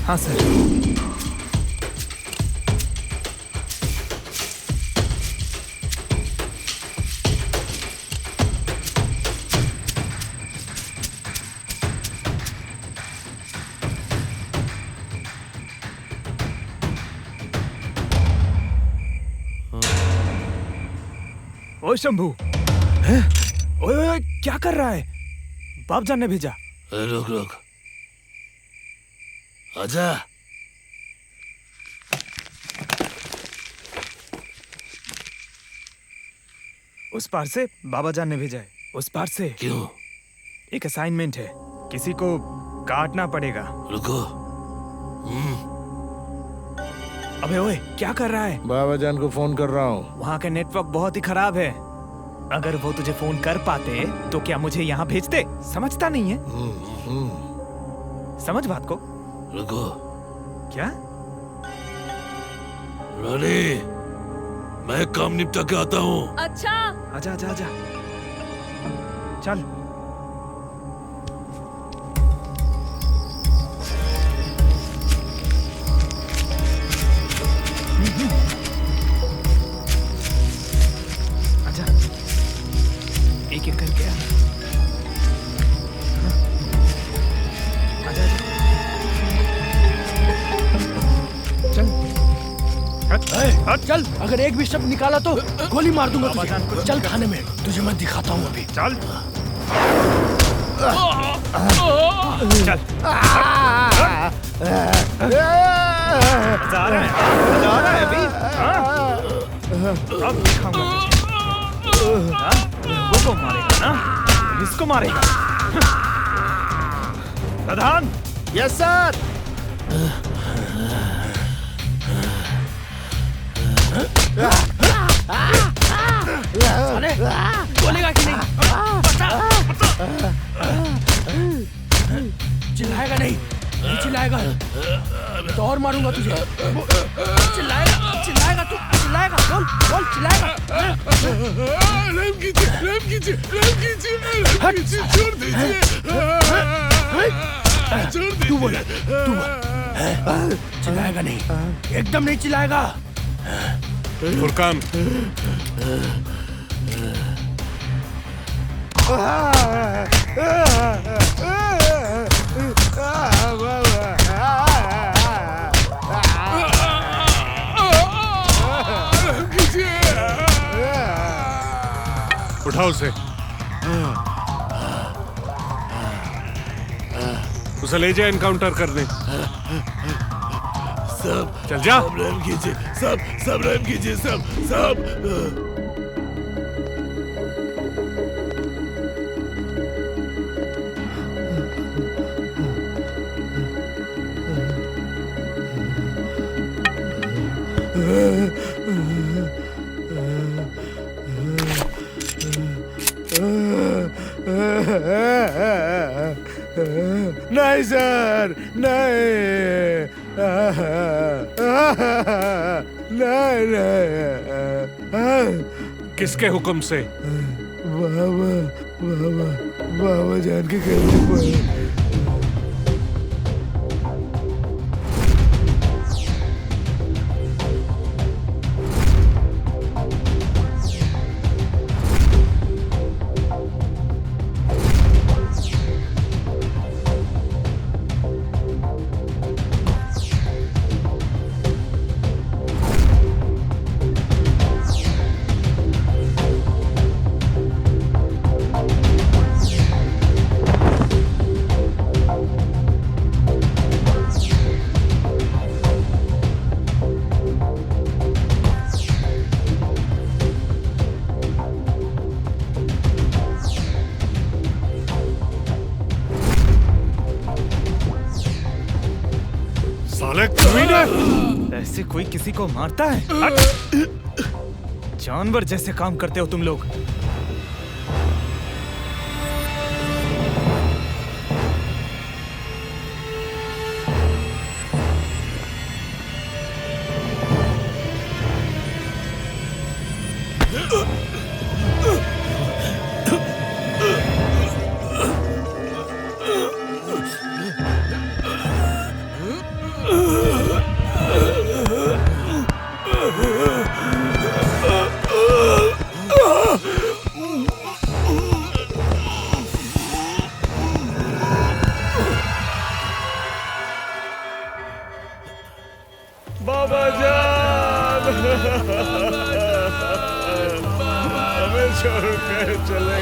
हाँ सर। ओ शंभू, ओए ओए क्या कर रहा है? बाप जान ने भेजा। रुक रुक, आजा। उस पार से बाबा जान ने भेजा है। उस पार से। क्यों? एक असाइनमेंट है, किसी को काटना पड़ेगा। रुको। अबे ओए क्या कर रहा है? बाबा जान को फोन कर रहा हूँ। वहाँ का नेटवर्क बहुत ही खराब है। अगर वो तुझे फोन कर पाते तो क्या मुझे यहाँ भेजते? समझता नहीं है। समझ बात को। रुको। क्या? रानी, मैं काम निपटा के आता हूँ। अच्छा। आजा आजा आजा। चल। आजा। एक एक करके आ। हाँ। आजा आजा। चल। हट चल, अगर एक भी शब्द निकाला तो गोली मार दूंगा तुझे। चल थाने में, तुझे मैं दिखाता हूँ अभी। चल। चल। जा रहा है अभी? हाँ? अब दिखाऊंगा तुझे। हाँ? लोगों को मारेगा ना? इसको मारेगा? प्रधान। Yes sir. अरे बोलेगा कि नहीं? चिल्लाएगा नहीं, नहीं चिल्लाएगा तो और मारूंगा तुझे। चिल्लाएगा, चिल्लाएगा तू, चिल्लाएगा, बोल बोल, चिल्लाएगा। रेप कीजिए, रेप कीजिए, रेप कीजिए, रेप कीजिए, छोड़ दीजिए, छोड़ दीजिए। तू बोल, तू बोल। चिल्लाएगा नहीं, एकदम नहीं चिल्लाएगा। फुरकान, उठाओ उसे, उसे ले जाए एनकाउंटर करने। सब चल जा। सब रेप कीजिए, सब रेप कीजिए, सब। नहीं सर, नहीं, नहीं, नहीं। किसके हुक्म से? बाबा, बाबा, बाबा जान के कहने पर। ऐसे कोई किसी को मारता है? जानवर जैसे काम करते हो तुम लोग। बाबा जान, छोड़कर चले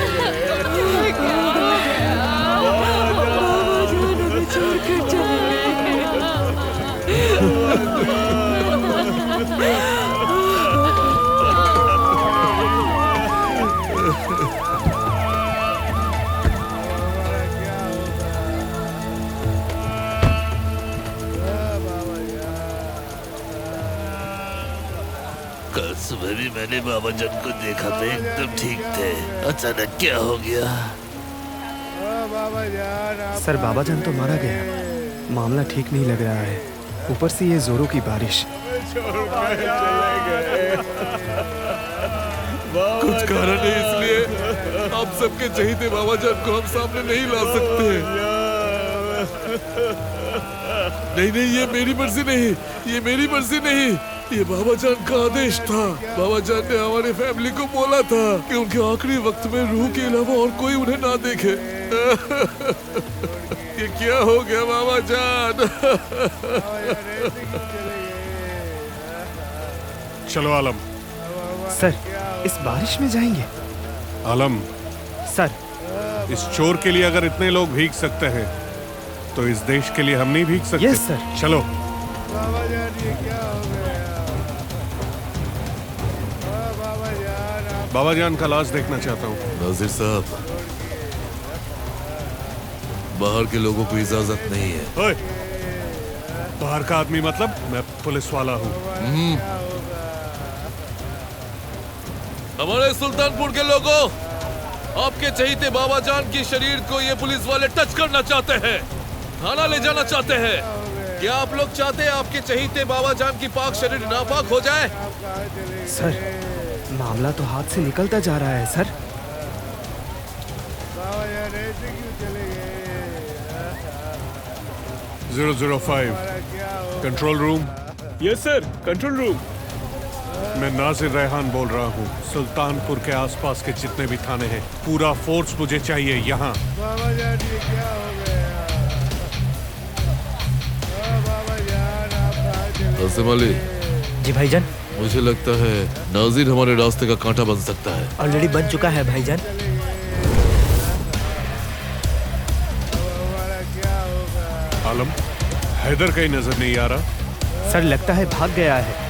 कल सुबह भी मैंने बाबा जान को देखा था, एकदम ठीक थे। अचानक क्या हो गया? सर बाबा जान तो मारा गया, मामला ठीक नहीं लग रहा है। ऊपर से ये जोरों की बारिश। कुछ कारण है, इसलिए आप सबके चहीते बाबा जान को हम सामने नहीं ला सकते। नहीं, ये मेरी मर्जी नहीं, ये मेरी मर्जी नहीं, ये बाबा जान का आदेश था। बाबा जान ने हमारी फैमिली को बोला था कि उनके आखिरी वक्त में रूह के अलावा और कोई उन्हें ना देखे। ये क्या हो गया बाबा जान? चलो आलम। सर इस बारिश में जाएंगे? आलम सर, इस चोर के लिए अगर इतने लोग भीग सकते हैं तो इस देश के लिए हम नहीं भीग सकते? Yes sir. चलो। बाबा जान का लाश देखना चाहता हूँ। नाजिर साहब, बाहर के लोगों को इजाजत नहीं है। ओए, बाहर का आदमी मतलब? मैं पुलिस वाला हूँ। हमारे सुल्तानपुर के लोगों, आपके चहीते बाबा जान की शरीर को ये पुलिस वाले टच करना चाहते हैं, थाना ले जाना चाहते हैं। क्या आप लोग चाहते हैं आपके चहीते बाबा जान की पाक शरीर नापाक हो जाए? सर मामला तो हाथ से निकलता जा रहा है sir. 005 control room. Yes sir, control room. मैं नाजिर रेहान बोल रहा हूँ। सुल्तानपुर के आसपास के जितने भी थाने हैं, पूरा फोर्स मुझे चाहिए यहाँ। आसिम अली जी भाईजान। मुझे लगता है नाजिर हमारे रास्ते का कांटा बन सकता है। ऑलरेडी बन चुका है भाईजान। आलम, हैदर कहीं नजर नहीं आ रहा। सर लगता है भाग गया है।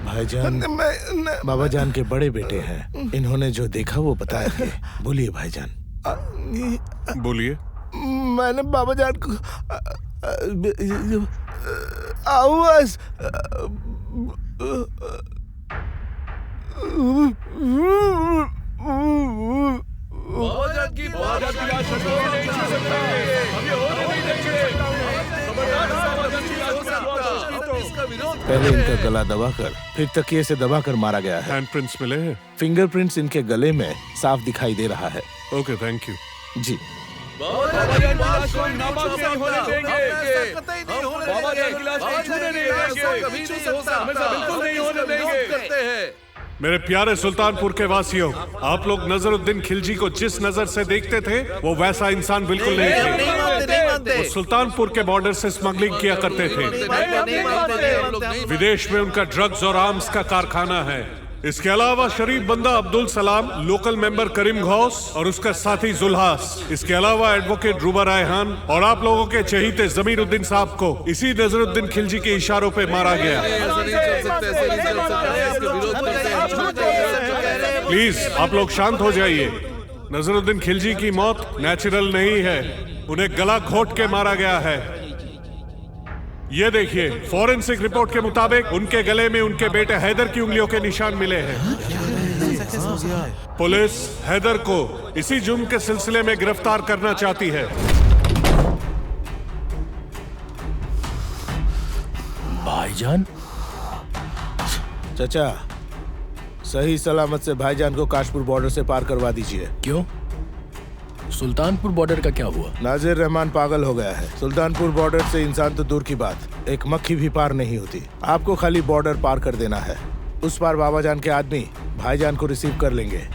भाईजान बाबा जान के बड़े बेटे हैं। इन्होंने जो देखा वो बताएंगे। बोलिए भाईजान। बोलिए। मैंने बाबा जान को आवाज बाबा जान की लाश नहीं छू सकता है। हम ये होने नहीं देंगे। पहले इनका गला दबाकर फिर तकिए से दबाकर मारा गया है। हैंडप्रिंट्स मिले हैं? फिंगरप्रिंट्स इनके गले में साफ दिखाई दे रहा है। Okay, thank you. जी। मेरे प्यारे सुल्तानपुर के वासियों, आप लोग नजरुद्दीन खिलजी को जिस नजर से देखते थे वो वैसा इंसान बिल्कुल नहीं थे। वो सुल्तानपुर के बॉर्डर से स्मगलिंग किया करते थे। विदेश में उनका ड्रग्स और आर्म्स का कारखाना है। इसके अलावा शरीफ बंदा अब्दुल सलाम, लोकल मेंबर करीम घोष और उसका साथी जुल्हास, इसके अलावा एडवोकेट रूबा रायहान और आप लोगों के चहीते जमीरुद्दीन साहब को इसी नजरुद्दीन खिलजी के इशारों पे मारा गया। प्लीज आप लोग शांत हो जाइए। नजरुद्दीन खिलजी की मौत नेचुरल नहीं है, उन्हें गला घोट के मारा गया है। ये देखिए, फॉरेंसिक रिपोर्ट के मुताबिक उनके गले में उनके बेटे हैदर की उंगलियों के निशान मिले हैं। पुलिस हैदर को इसी जुर्म के सिलसिले में गिरफ्तार करना चाहती है। भाईजान। चाचा, सही सलामत से भाईजान को काशपुर बॉर्डर से पार करवा दीजिए। क्यों? सुल्तानपुर बॉर्डर का क्या हुआ? नाजिर रहमान पागल हो गया है। सुल्तानपुर बॉर्डर से इंसान तो दूर की बात, एक मक्खी भी पार नहीं होती। आपको खाली बॉर्डर पार कर देना है। उस पार बाबाजान के आदमी भाईजान को रिसीव कर लेंगे,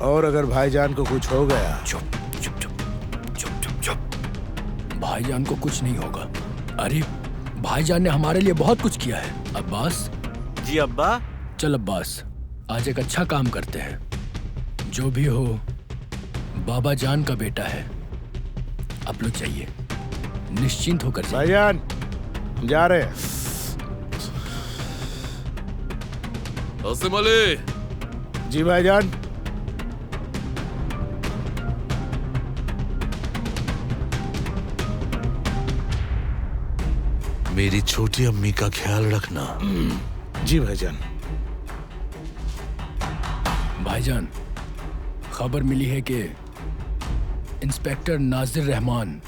और अगर भाईजान को कुछ हो गया। चुप चुप चुप चुप चुप चुप। भाईजान को कुछ नहीं होगा। अरे भाईजान ने हमारे लिए बहुत कुछ किया है। अब्बास। जी अब्बा। चल अब्बास, आज एक अच्छा काम करते हैं। जो भी हो, बाबा जान का बेटा है। आप लोग चाहिए, निश्चिंत होकर जाइए। भाईजान हम जा रहे हैं। आसिम अली। जी भाईजान। मेरी छोटी अम्मी का ख्याल रखना। जी भाईजान। भाईजान, खबर मिली है कि इंस्पेक्टर नाजिर रहमान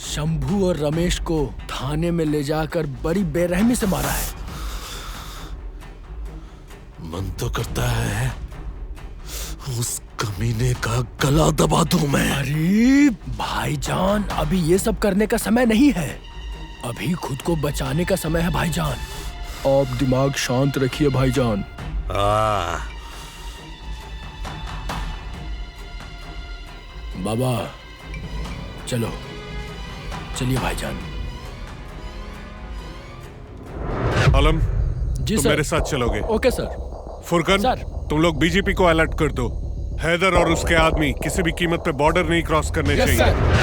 शंभू और रमेश को थाने में ले जाकर बड़ी बेरहमी से मारा है। मन तो करता है उस कमीने का गला दबा दूं मैं। अरे भाईजान, अभी ये सब करने का समय नहीं है। अभी खुद को बचाने का समय है भाईजान। आप दिमाग शांत रखिए भाईजान। बाबा चलो, चलिए भाईजान। आलम, जी तुम सर। मेरे साथ चलोगे? Okay sir. फुरकन सर। तुम लोग बीजेपी को अलर्ट कर दो। हैदर और उसके आदमी किसी भी कीमत पे बॉर्डर नहीं क्रॉस करने यस चाहिए। सर।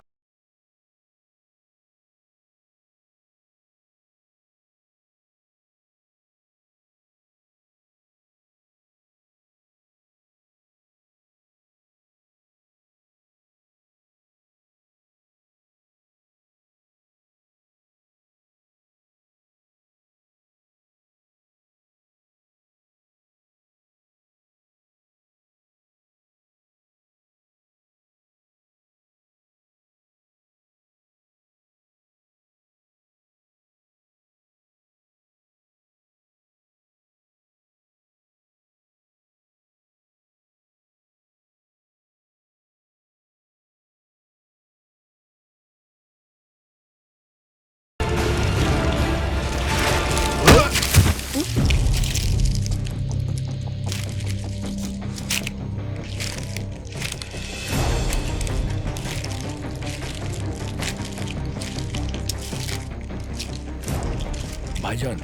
भाईजान,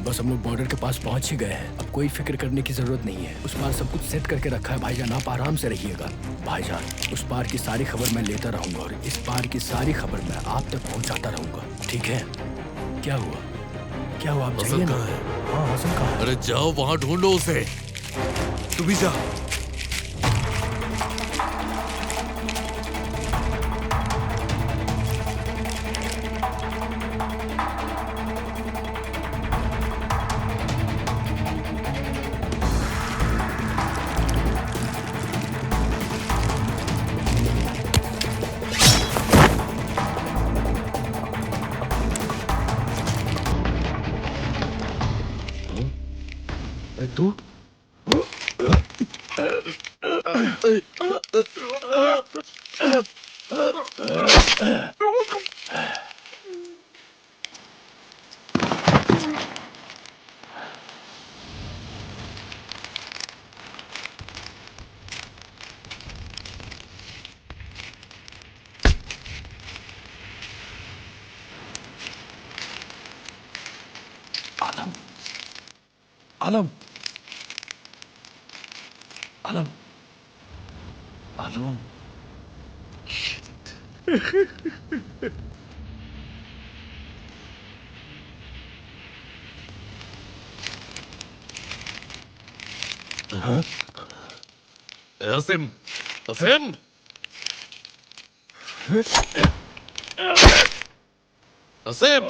बस हम लोग बॉर्डर के पास पहुंच ही गए हैं। अब कोई फिक्र करने की जरूरत नहीं है। उस पार सब कुछ सेट करके रखा है भाईजान, आप आराम से रहिएगा। भाईजान, उस पार की सारी खबर मैं लेता रहूंगा और इस पार की सारी खबर मैं आप तक पहुंचाता रहूंगा, ठीक है? क्या हुआ? क्या हुआ? आप जाइए ना। हाँ, हसन कहाँ है? अरे जाओ वहां ढूंढो उसे। तू भी जा। तू आलम, आलम, आलम। हाँ? आसिम, आसिम, आसिम।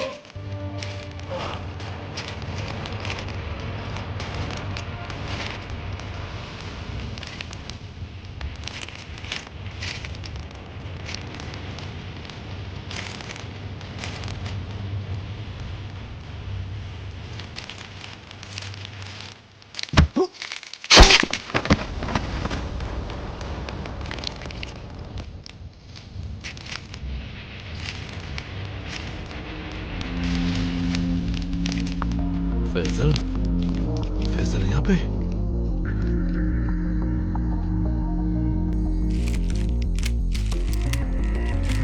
फैजल, फैजल यहाँ पे?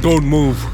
Don't move.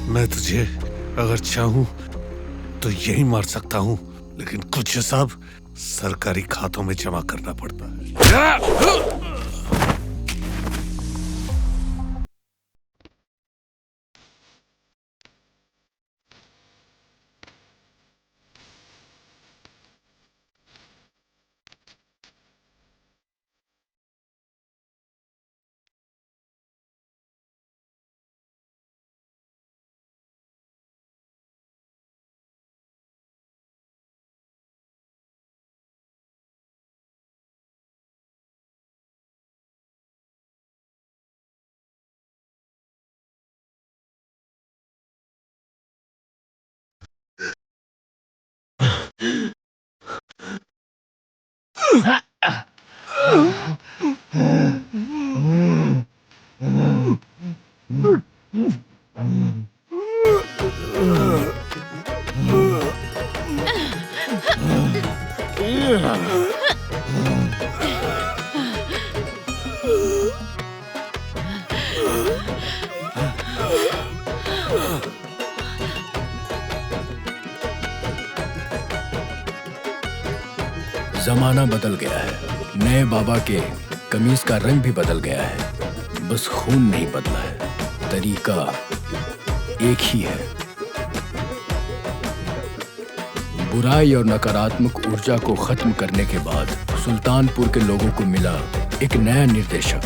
मैं तुझे अगर चाहूं तो यही मार सकता हूं, लेकिन कुछ हिसाब सरकारी खातों में जमा करना पड़ता है। जमाना बदल गया है, नए बाबा के कमीज का रंग भी बदल गया है, बस खून नहीं बदला है, तरीका एक ही है। बुराई और नकारात्मक ऊर्जा को खत्म करने के बाद सुल्तानपुर के लोगों को मिला एक नया निर्देशक,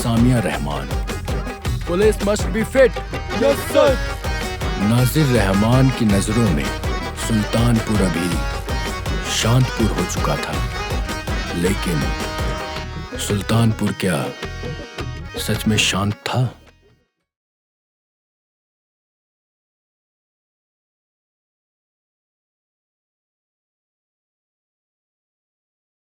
Samiya Rahman. Police must be fit. Yes sir. Nazir Rahman की नजरों में सुल्तानपुर अभी शांतपुर हो चुका था, लेकिन सुल्तानपुर क्या सच में शांत था?